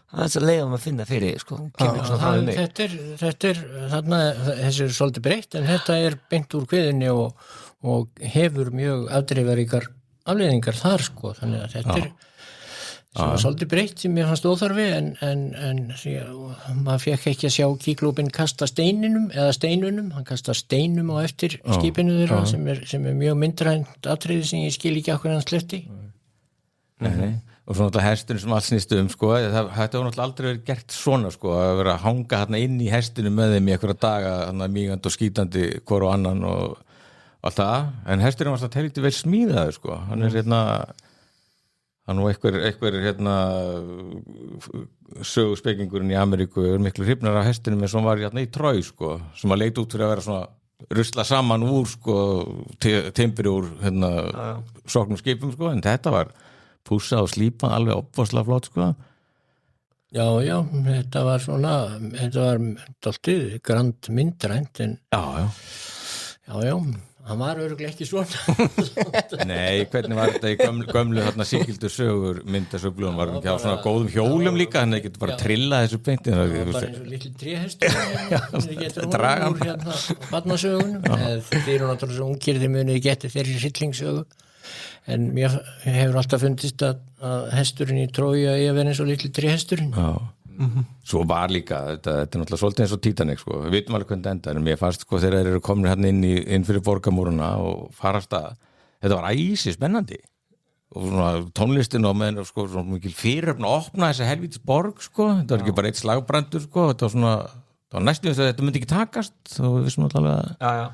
það er leiðum að finna fyrir sko, þetta er þarna, þessi er svolítið breytt en þetta er beint úr kviðinni og hefur mjög afdrifaríkar afleiðingar þar sko, þannig að þetta er svolítið breytt sem ég fannst óþarfi en maður fekk ekki að sjá kíklópin kasta steinunum, hann kastar steinum á eftir skipinu þeirra sem er mjög myndrænt atriði sem ég skil ekki okkur hann sleppti. Nei. Og svona hesturinn sem allt snýst sko, þetta hefur náttúrulega aldrei verið gert svona sko, að vera að hanga hérna inn í hestinu með þeim í einhverja daga, hérna mýgandi og skítandi hvor og annan og allt það, en hesturinn var svona helviti vel smíðaður sko, hann er hann og einhver söguspekingurinn í Ameríku er miklu hrifnar af hestinum en sem var hérna í Trói sko, sem að leita út fyrir að vera svona rusla saman úr sko, timbri úr sóknum skipum sko, en þetta var pússað og slípað alveg opvarslega flott sko. Já, þetta var dálítið grand myndrænt en já, hann var örugglega ekki svona. Nei, hvernig var þetta í gömlu síkildu sögur myndasöflum, var hann ekki á svona góðum hjólum líka, hann getur bara trillað þessu beint. Já, bara eins og litli tréhestur sem getur úr barnasögunum. Þeir eru náttúrulega svo ungir, þeir munið geti þeirri sillingssögu, en mér hefur alltaf fundist að hesturinn í Tróju að vera eins og litli tréhesturinn. Já. Svo var líka, þetta er náttúrulega svolítið eins og Titanic sko, við vitum alveg hvernig þetta endar en mér fannst sko þegar þeir eru komin hérna inn fyrir borgamúruna og fara af stað þetta var æsi spennandi og svona tónlistin og með sko svona mikil fyriröfn að opna þessa helvítis borg sko, þetta var ekki bara eitt slagbrandur sko, þetta var svona, það var næstum þess að þetta myndi ekki takast og við vissum alltaf Já.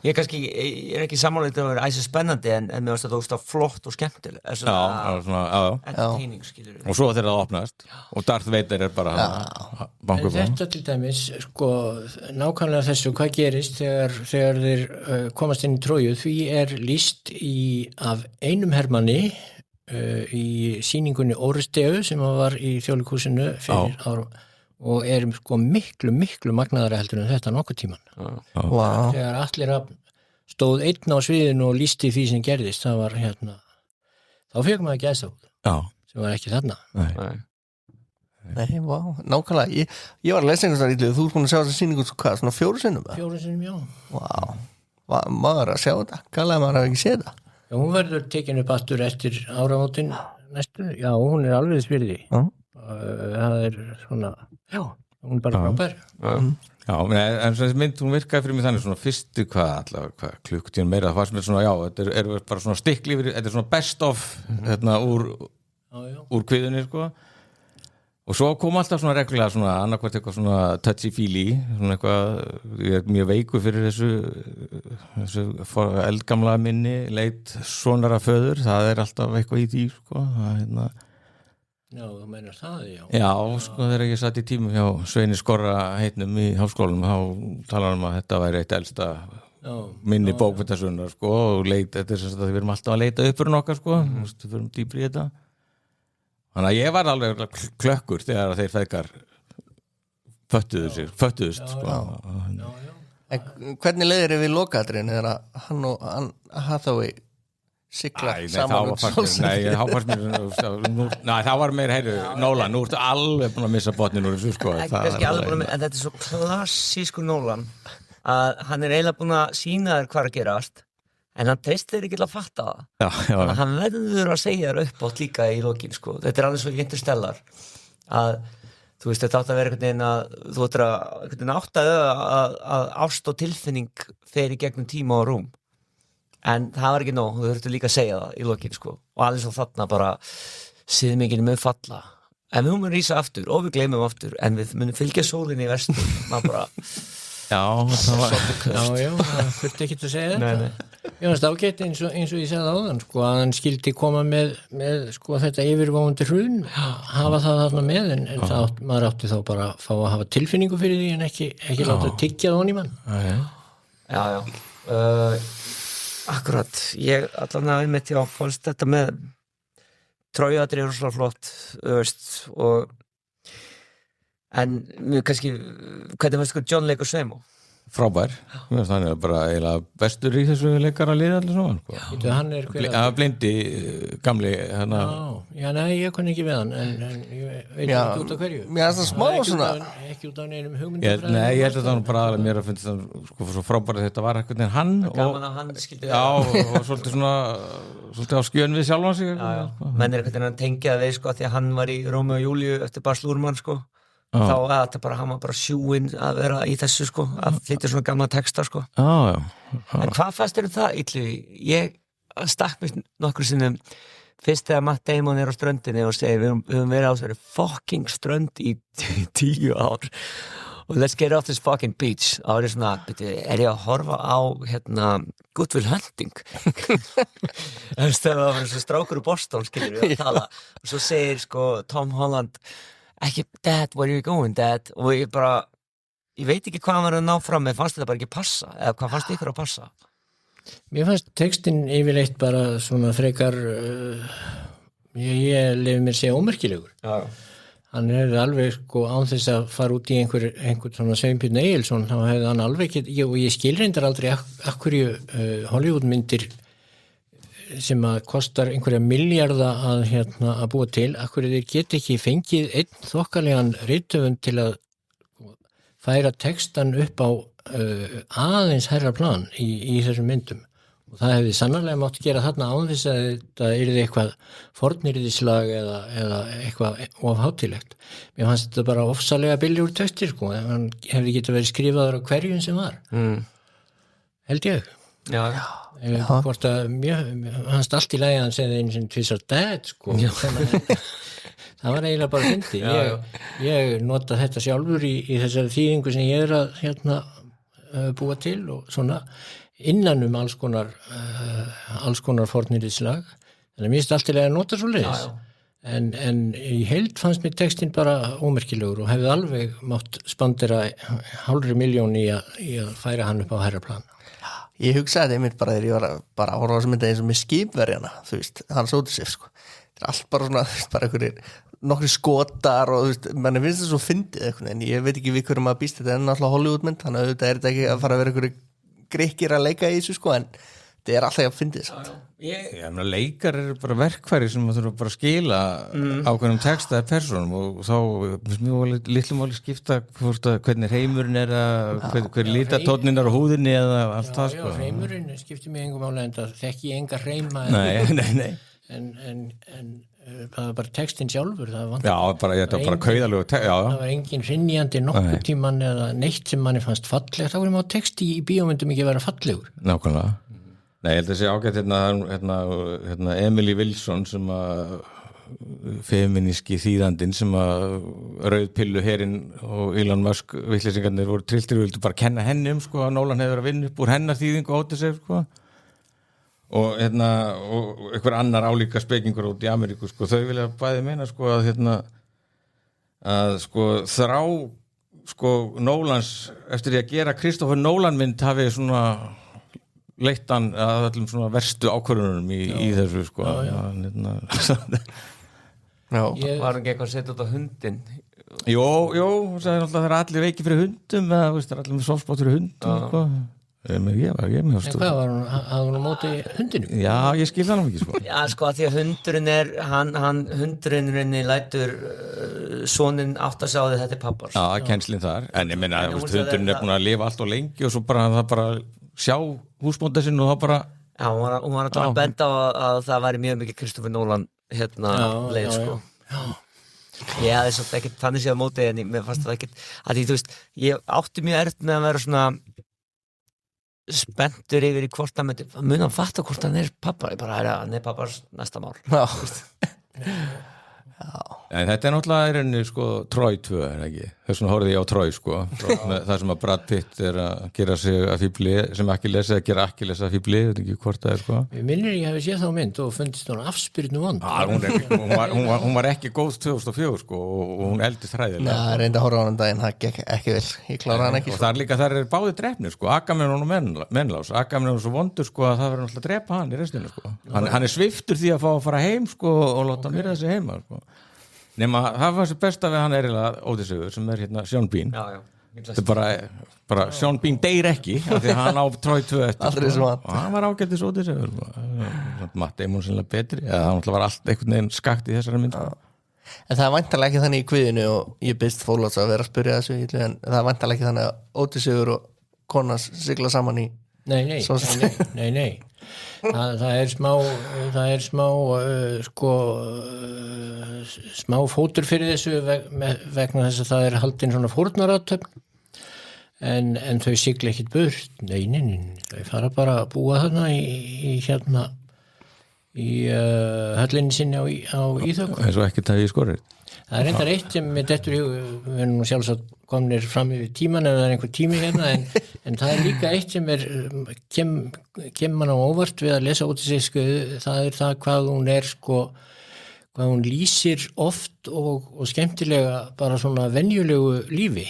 Ég er ekki sammála að vera æsi spennandi en mér finnst þetta flott og skemmtileg entertaining skilur og svo þegar það opnast og Darth Vader er bara en þetta til dæmis sko, nákvæmlega þessu, hvað gerist þegar þeir komast inn í Tróju, því er lýst af einum hermanni í sýningunni Oristeu sem var í Þjóðleikhúsinu fyrir árum og er sko miklu magnaðara heldur en þetta nokkuð tíman. Þegar Atli Rafn stóð einn á sviðinu og lýsti því sem gerðist, það var þá fekk maður gæsahúð sem var ekki þarna. Nei, nákvæmlega. Ég var að lesa einhvers vegar, þú ert búin að sjá þessa sýningu hvað, svona 4 sinnum? 4 sinnum, já. Maður að sjá þetta, gælega maður að ekki sé þetta. Já, hún verður tekin upp aftur eftir áramótin næstu, já, hún er alveg spyrði. Það er svona hún er bara frábær Já, en þessi mynd, hún virkaði fyrir mig þannig svona fyrstu hvað klukkutíðan meira það var sem er svona, þetta er bara svona stikli þetta er svona best of úr kviðunni sko og svo kom alltaf svona reglulega svona annarkvært eitthvað svona touchy-feely svona eitthvað, ég er mjög veikur fyrir þessu eldgamla minni leit sonara föður, það er alltaf eitthvað í því sko, það Já, þú meinar það, Já, sko, þegar ég satt í tímum hjá Sveini Skorra heitnum í háskólanum, þá talar að þetta væri eitt elsta minni bókmenntasögunnar, sko, og þetta er sem sagt að við erum alltaf að leita upp fyrir nokkar, sko, við fyrir dýpri í þetta. Þannig að ég var alveg klökkur þegar þeir feðgar föttuðust sko. En hvernig leiðir við lokaðurinn þegar hann og Hathaway sigla saman út það var meira Nolan, nú ertu alveg búin að missa botnin úr þessu sko. En þetta er svo klassískur Nolan að hann eiginlega búin að sýna þér hvað að gerast en hann treystir þér ekki til að fatta það þannig að hann verður að segja þér uppátt líka í lokin sko. Þetta er alveg svo Interstellar að þú veist þetta átt að vera einhvern veginn að þú ættir að átta að ást og tilfinning fer í gegnum tíma og rúm en það var ekki nóg, þú þurftu líka að segja það í lokin sko. Og alveg svo þarna bara siðmingin mun falla en við munum rísa aftur og við gleymum aftur en við munum fylgja sólinni í vestur maður bara það þurfti ekki að segja þetta ég varst ágætt eins og ég segði áðan sko, að hann skildi koma með sko, þetta yfirvóandi hrun hafa það þarna með en maður átti þá bara að fá að hafa tilfinningu fyrir því en ekki láta að tyggja það hon í mann akkurat, ég allan að einmitt fólst þetta með trójuatri er svo flott og en kannski hvernig fannst sko John leikur Sveimo? Frábær, hann bara eiginlega bestur í þessu leikara liði allir saman sko. Hann blindi gamli ég kunni ekki við hann en ég veit ekki út af hverju mér er það smá svona ekki út af neinum hugmyndum ég held að það bara aðalega mér að finnst það sko svo frábær að þetta var eitthvað en hann gaman að hann skildi og svolítið á skjön við sjálfan sig menn eitthvað hann tengja við sko því að hann var í Rómeó og Júlíu eftir Baz Luhrmann sko þá hann var bara sjúinn að vera í þessu sko að flytja svona gamla texta sko en hvað fannst þér það Illu? Ég stakk mig nokkru sinnum fyrst þegar Matt Damon á ströndinni og segir við höfum verið á þessari fucking strönd í 10 ár og let's get off this fucking beach og það svona, er ég að horfa á Good Will Hunting það var svo strákur úr Boston skilur við að tala og svo segir sko Tom Holland ekki, Dad, where are you going, Dad? Og ég veit ekki hvað hann var að ná fram með, fannst þetta bara ekki passa eða hvað fannst ykkur að passa? Mér fannst textin yfirleitt bara svona frekar ég lefi mér segja ómerkilegur hann alveg sko án þess að fara út í einhver svona Sveinbjörn Egilsson þá hefði hann alveg ekki, og ég skilreyndar aldrei akkurju Hollywoodmyndir sem að kostar einhverja milljarða að búa til, akkur þeir geta ekki fengið einn þokkalegan rithöfund til að færa textan upp á aðeins hærra plan í þessum myndum og það hefði sannarlega mátt gera þarna án þess að þetta yrði eitthvað fornyrðislag eða eitthvað of hátílegt. Mér fannst þetta bara ofsalega billegur texti sko, hann hefði getað verið skrifaður á hverjum sem var held ég hvort að mér fannst allt í lagi að hann segði einu sinni tvisar dad sko það var eiginlega bara fyndi ég nota þetta sjálfur í þessari þýðingu sem ég að búa til og svona innan alls konar fornyrðislag þannig að mér finnst allt í lagi að nota svo leiðis en í heild fannst mér textin bara ómerkilegur og hefði alveg mátt spandera 500.000 í að færa hann upp á hærra plan. Ég hugsaði einmitt bara þegar ég var bara að horfa á þessu myndi eins og með skipverjana, þú veist, Hans Ódysseifs sko. Það er allt bara svona, þú veist, bara einhverjir nokkri skotar og þú veist, manni finnst það svo fyndið eitthvað, en ég veit ekki við hverjum að býst þetta er náttúrulega Hollywoodmynd, þannig að þetta er þetta ekki að fara að vera einhverjir grikkir að leika í þessu sko, en þetta er alltaf að fyndið samt. Leikar eru bara verkfæri sem maður þurfa bara að skila ákveðnum texta eða persónum og þá mjög litlum máli skipta hvernig heimurinn er hver litatónnin er á húðinni eða allt það sko. Já, heimurinn skiptir mig engum máli en það þekki ég enga hreima Nei. En það var bara textin sjálfur það var bara kauðalegu það var engin hrynjandi nokkuð tíman eða neitt sem manni fannst fallegt þá vorum á texti í bíómyndum ekki vera fallegur nákvæmlega Nei, ég held að sé ágætt Emily Wilson sem að feminíski þýðandinn sem að rauðpillu herinn og Elon Musk vitleysingarnir voru trilltir og vildu bara kenna henni sko að Nolan hefur að vinna upp úr hennar þýðingu á þessu sko og og einhver annar álíka spekingur út í Ameríku sko þau vilja bæði meina sko að sko þrá sko Nolans eftir því að gera Christopher Nolan mynd hafi svona leittan að öllum svona verstu ákvörðunum í þessu sko var hann ekki eitthvað að setja út á hundin Jó, hún sagði náttúrulega það er allir veiki fyrir hundum eða það er allir með softspot fyrir hundum sko. Ég var með En hvað var hún, hafði hún á móti hundinum? Já, ég skil það nú ekki sko. Já, sko, að því að hundurinn hundurinn reyni lætur soninn átt að sjá því þetta er pappars. Já, kenslinn þar, en ég meina hundurinn er búin að lifa allt og lengi og svo bara það bara sjá húsbóndið sinn og það bara Já, hún var að benda á að það væri mjög mikið Kristoffer Nolan leið, sko. Ég hafði svolítið ekkert þannig séð á móti en mér fannst það ekkert að því, þú veist, ég átti mjög erfitt með að vera svona spenntur yfir í hvort hann mun hann fatta hvort hann er pappa ég bara, hann er pappars næsta mál En þetta er náttúrulega í rauninni sko Troy 2, er ekki? Þess vegna horfði ég á Troy sko það sem að Brad Pitt er að gera sig að fíbli sem ekki lesa, að gera ekki lesa að fíbli, veit ekki hvort það er sko Ég minnir ég hefði séð þá mynd og fundist hún afspyrnu vond hún var ekki góð 2004 sko og hún eldist hræðilega Já, reyndi að horfa á hann daginn, það gekk ekki vel ég klára hann ekki og það er líka, það er báði drefnir sko Agamemnon og Menelaus Agamemnon er svo vondur sko að það verður náttúrulega að drepa hann í restinu sko hann er sviptur því að fá að fara heim sko og láta mér þessi heima sko nema það var þessi besta við hann er Ódysseifur sem er hérna Sean Bean þetta er bara Sean Bean deyr ekki af því að hann á Troy 2 eftir sko. Og hann var ágættis Ódysseifur Matt Damon sannlega betri það var allt einhvern veginn skakt í þessari mynd En það er væntanlega ekki þannig í kviðinu og ég byrst Fólóts að vera að spyrja þessu en það er væntanlega ekki þannig að Ódysseifur og konas sigla saman í Nei það er smá sko smá fótur fyrir þessu vegna þess að það er haldin svona fórnarathöfn en þau sigla ekkit burt nei, þau fara bara að búa þarna í höllinni sinni á Íþöku eins og ekki tæði í skorrið Það er reyndar eitt sem með dettur í við erum nú sjálfsagt komnir fram yfir tíman ef það er einhver tími hérna en það er líka eitt sem kemur mann á óvart við að lesa Ódysseifsku það er það hvað hún er sko hvað hún lýsir oft og skemmtilega bara svona venjulegu lífi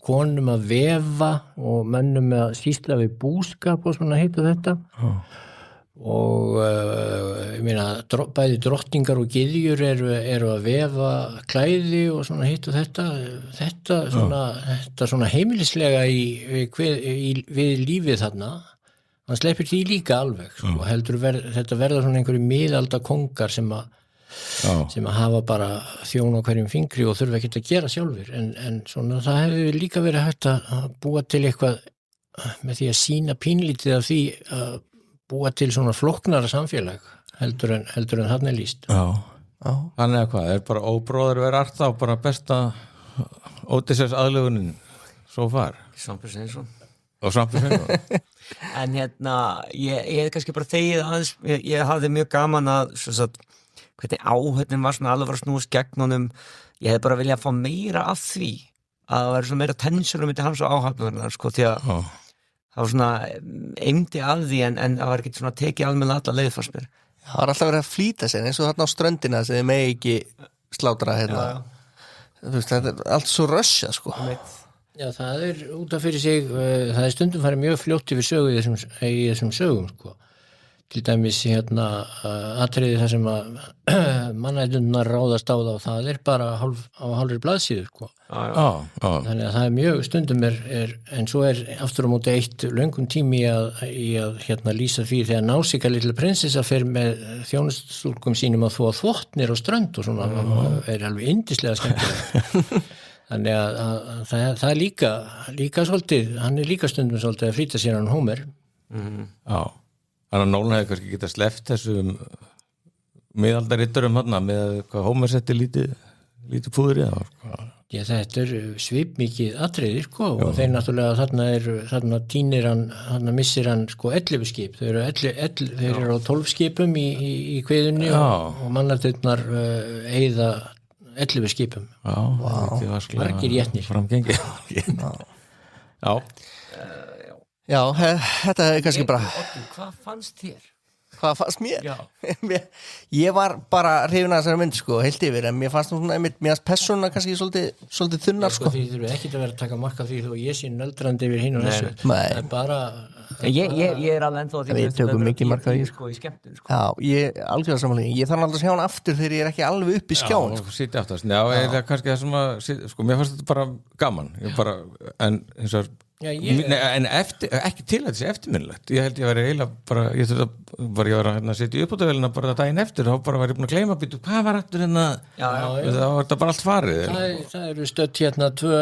konum að vefa og mönnum að sýsla við búskap og svona heitu þetta og ég meina bæði drottningar og gyðjur eru að vefa klæði og svona hitt og þetta svona heimilislega við lífið þarna hann sleppir því líka alveg sko, heldur þetta verða svona einhverju miðalda kongar sem að hafa bara þjón á hverjum fingri og þurfa ekki að gera sjálfur en svona það hefur líka verið hægt að búa til eitthvað með því að sína pínlítið af því að búa til svona flóknara samfélag heldur en þarna er lýst Þannig að hvað, er bara óbróður verið art þá bara besta Ódysseifs aðlögunin svo far Svampur Sveinsson En hérna ég hef kannski bara þegið aðeins ég hafði mjög gaman að hvernig áhöfnin var svona alveg var að snúast gegn honum ég hef bara viljað að fá meira af því að það væri svona meira tensjón um hans og áhöfnunar sko því að það var svona eimdi af því en það var ekki svona tekið almenna alla leið fannst mér Það var alltaf verið að flýta sér eins og þarna á ströndina sem þið megi ekki slátra hérna Þú veist, þetta er allt svo rössja sko Já, það er út af fyrir sig það er stundum farið mjög fljótt yfir sögu í þessum sögum sko til dæmis atriði þar sem að mannætlunar ráðast á það og það er bara á hálfri blaðsíðu sko. Þannig að það er mjög stundum en svo er aftur á móti eitt löngum tími í að lýsa því þegar Násika litla prinsessa fer með þjónustúlkum sínum að þvó þvotnir á strönd og svona er alveg yndislega skemmtilega þannig að það er líka svolítið, hann er líka stundum svolítið að flýta sér hann Hómer Já Þannig að Nolan hefði kannski getað sleppt þessum miðaldaritturum hann með hvað Hómer setti lítið púður í það. Já, þetta er svipmikið atriði, sko, og þeir náttúrulega þarna tínir hann, þarna missir hann, sko, 11 skip. Þeir eru á 12 skipum í kveðunni og mannartöðnar eyða 11 skipum. Margir étnir. Framgengið. Já. Já, þetta er kannski bara Hvað fannst þér? Hvað fannst mér? Já. Ég var bara hrifin að þessari mynd sko, heilt yfir, en mér fannst nú svona einmitt, mér fannst persónuna kannski svolítið þunnar sko. Því þurfum ekki að vera að taka marka því þó ég sé nöldrandi yfir hinn og þessu. Nei. Bara... Ég alveg ennþá því við tökum mikið marka því sko, í skemmtun sko. Já, ég algjörða samanlega. Ég þarf aldrei að sjá hann aftur þegar ég ekki alveg upp í skján. Já, sitja aftast. Já, eða kannski það sem að, sko, mér fannst þetta bara gaman. Ég bara, en eins og en ekki til að þessi eftirminnilegt ég held ég væri eiginlega bara ég var að setja í uppbótavélina bara daginn eftir þá bara var ég búin að gleyma býtu hvað var aftur þá var þetta bara allt farið það eru stödd tvö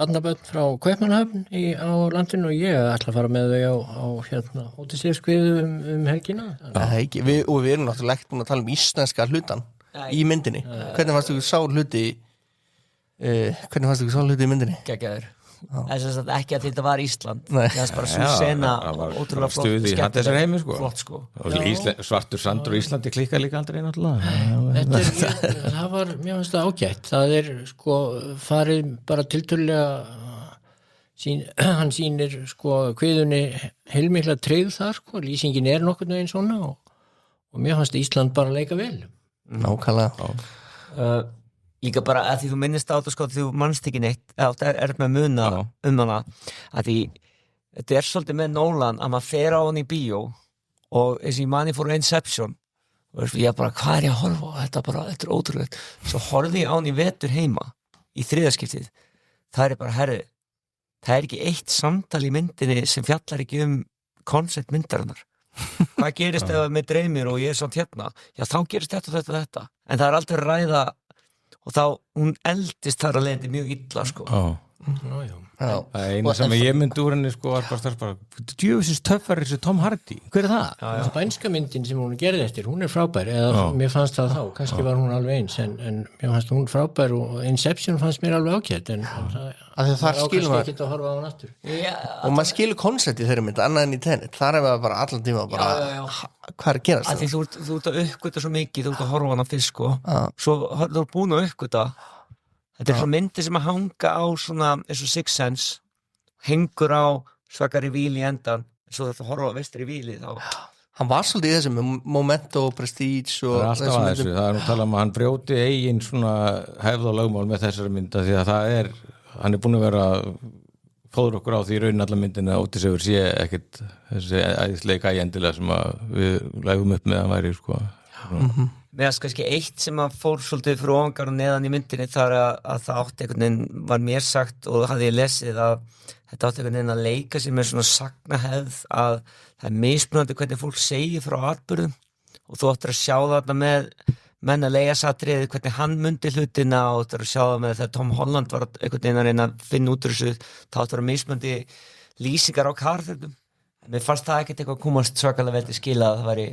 barnabörn frá Kaupmannahöfn á landinu og ég ætla að fara með þau á Ótisleifskviðu helgina og við erum náttúrulega ekki búin að tala íslenska hlutan í myndinni hvernig fannst þú sá hluti í myndinni? Geggjaður ekki að þetta var Ísland það er bara svo sena ótrúlega flott skemmtilegt flott sko svartur sandur og Íslandi klikkar líka aldrei náttúrulega það var mjög finnst það ágætt það er sko farið bara tiltölulega hann sýnir sko kviðunni heilmikla tryggð þar sko lýsingin nokkurn veginn svona og mér fannst Ísland bara leika vel nákvæmlega líka bara að því þú minnist á þetta sko því þú mannst ekki neitt er með muna hana að því þetta svolítið með Nolan að maður fer á hann í bíó og eins og ég mani fór Inception og ég bara hvað ég að horfa á þetta er ótrúlegt svo horfði ég á hann í vetur heima í þriðaskiptið það bara herri það ekki eitt samtal í myndinni sem fjallar ekki koncept myndarinnar hvað gerist ef með dreymir og ég samt hérna já þá gerist þetta en það aldrei ræða og þá hún eldist þar að leiðandi mjög illa sko eina sem ég myndi úr henni sko var bara djöfisins töffar þessi Tom Hardy hver er það? Spænska myndin sem hún gerði eftir hún frábær eða mér fannst það þá kannski var hún alveg eins en mér fannst hún frábær og Inception fannst mér alveg ágætt en það skilur maður ekki að horfa á hann aftur og maður skilur koncept í þeirri mynd annað en í Tenet þar var bara allan tíma hvað er að gerast það? Þú ert að uppgöta svo mikið þú ert að horfa á hana fyrst sko svo þú ert búin að uppgöta þetta svo myndi sem að hanga á svona eins og Sixth Sense hengur á svakari víl í endan svo þetta horfa á vestri víli þá hann var svolítið í þessum Memento, Prestige og það er nú talað að hann brjóti eigin svona hefð og lögmál með þessari mynda því að hann búin að vera fóður okkur á því raunin allar myndina og þess að sé ekkit þessi æðisleika endilega sem við lægum upp með að væri sko Mér kannski eitt sem að fór svolítið frá ofangar og neðan í myndinni þar að það átti einhvern veginn var mér sagt og hafði ég lesið að þetta átti einhvern veginn að leika sem svona sagnahefð að það er mismunandi hvernig fólk segir frá atburðum og þú áttir að sjá þarna með menn að leiga satriði hvernig hann mundi hlutina og þú áttir að sjá það með þegar Tom Holland var einhvern veginn að reyna að finna út úr þessu þá áttir að mismunandi lýsingar á karakterunum. Mér fannst það ekkert eitthvað komast svakalega vel til skila að það væri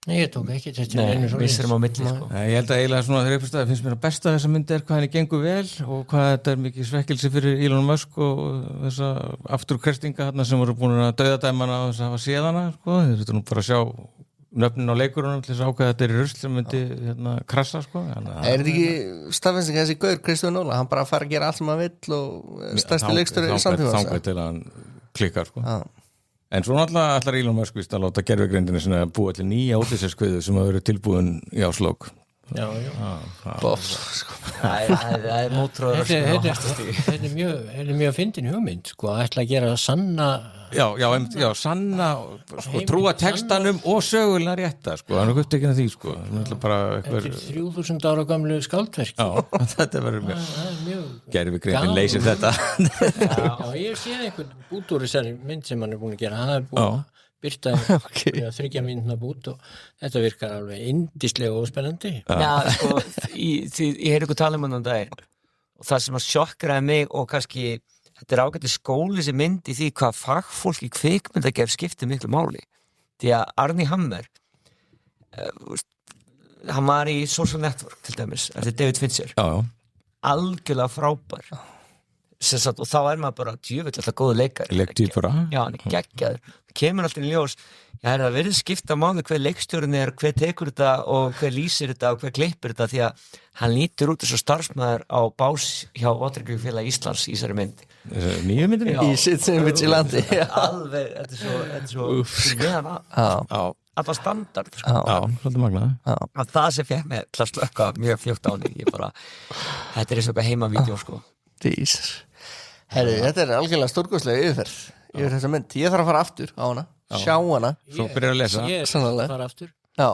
Nei, ég tók ekki þetta missurum á milli sko. Ég held að eiginlega svona þegar uppstæði finnst mér að besta þessa myndi hvað henni gengur vel og hvað þetta mikið svekkelsi fyrir Elon Musk og þessa afturkrestinga þarna sem voru búin að dauðadæmana og þess að hafa séðana sko. Þeir eru nú bara að sjá nöfnin á leikurunum til þess að ákveða þetta rusl sem myndi krassa sko. Er þetta ekki staðfesting þessi gaur Kristján Nóla, hann bara fara að gera allt sem hann vill og stærsti leikstöru í samtíma þangað til hann klikkar sko. En svo náttúrulega ætlar Elon Musk að láta gervigreindinni svona búa til nýja Ódysseifskviðu sem hafa verið tilbúin í áslók. Já. Það er mótróður Þetta er mjög fyndin hugmynd sko, að ætla að gera sanna sanna sko, trúa textanum og sögulega rétta sko, hann er ekki að því sko Þetta er 3000 ára gamlu skáldverk þetta verður mjög gervigreindin leysir þetta Já, ég sé einhvern bút úr þessari mynd sem hann er búin að gera það er búin að byrta 3 myndna bút og þetta virkar alveg yndislega og spennandi Já, sko, ég heyr ykkur tala um hann daginn og það sem að sjokkraði mig og kannski þetta er ágætti skóli sem mynd í því hvað fagfólk í kvikmyndagerð skiptir miklu máli því að Arnie Hammer hann var í Social Network til dæmis eftir David Fincher algjörlega frábær sagt, og þá maður bara djöfull alltaf góðu leikari Leiktýpura. já, hann geggjaður, kemur alltaf í ljós það verður skipta máli hver leikstjórinn hver tekur þetta og hver lýsir þetta og hver klippir þetta því að hann lítur út þessu starfsmæður á bás hjá Vátryggjafélag Íslands í þessari mynd Nýju myndinni? Í sitt sem við til landi alveg, þetta er svo meðan alltaf standard sko. Já, svolítið magnað. að það sem fekk mig til að slökka mjög fljótt á henni þetta er eins og eitthvað heimavídeó sko. Jesus. Herri, þetta er algjörlega stórkostlega yfir þessa mynd, ég þarf að fara aftur á hana sjá hana Svo byrjar að lesa. Ég Sannarlega. fara aftur Já.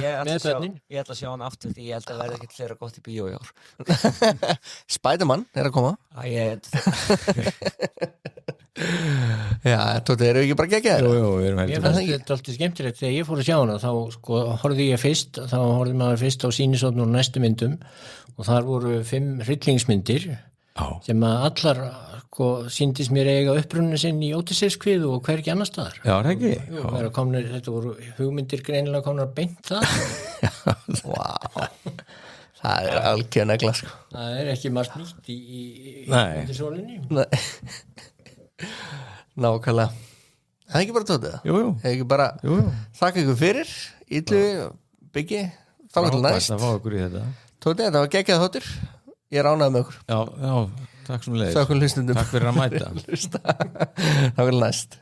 ég ætla að sjá hann aftur því ég held að verði ekkert fleira gott í bíó í ár Spiderman er að koma Já, Tóti, eru við ekki bara geggjaðir? Jú, við erum Mér heldur. fannst þetta alltaf skemmtilegt þegar ég fór að sjá hana þá sko horfði maður fyrst á sýnisofn og næstu myndum og þar voru 5 hryllingsmyndir sem að allar sko sýndist mér eiga upprunnin sinn í Ódysseifskviðu og hvergi annar staðar Já, er það ekki? Jú, þetta voru hugmyndir greinilega komnar beint það Vá, það er algjör negla sko. það er ekki margt nýtt í Nei. undir sólinni Nákvæmlega Það er ekki bara Tóti það? Jú. Það er ekki bara þakka ykkur fyrir Illu, Biggi, þá til næst Það fá okkur í þetta. Tóti, þetta var geggjað þáttur Ég er ánægð með okkur Já, takk sem leiðis. Takk fyrir hlustundum Takk fyrir að mæta. Þá til næst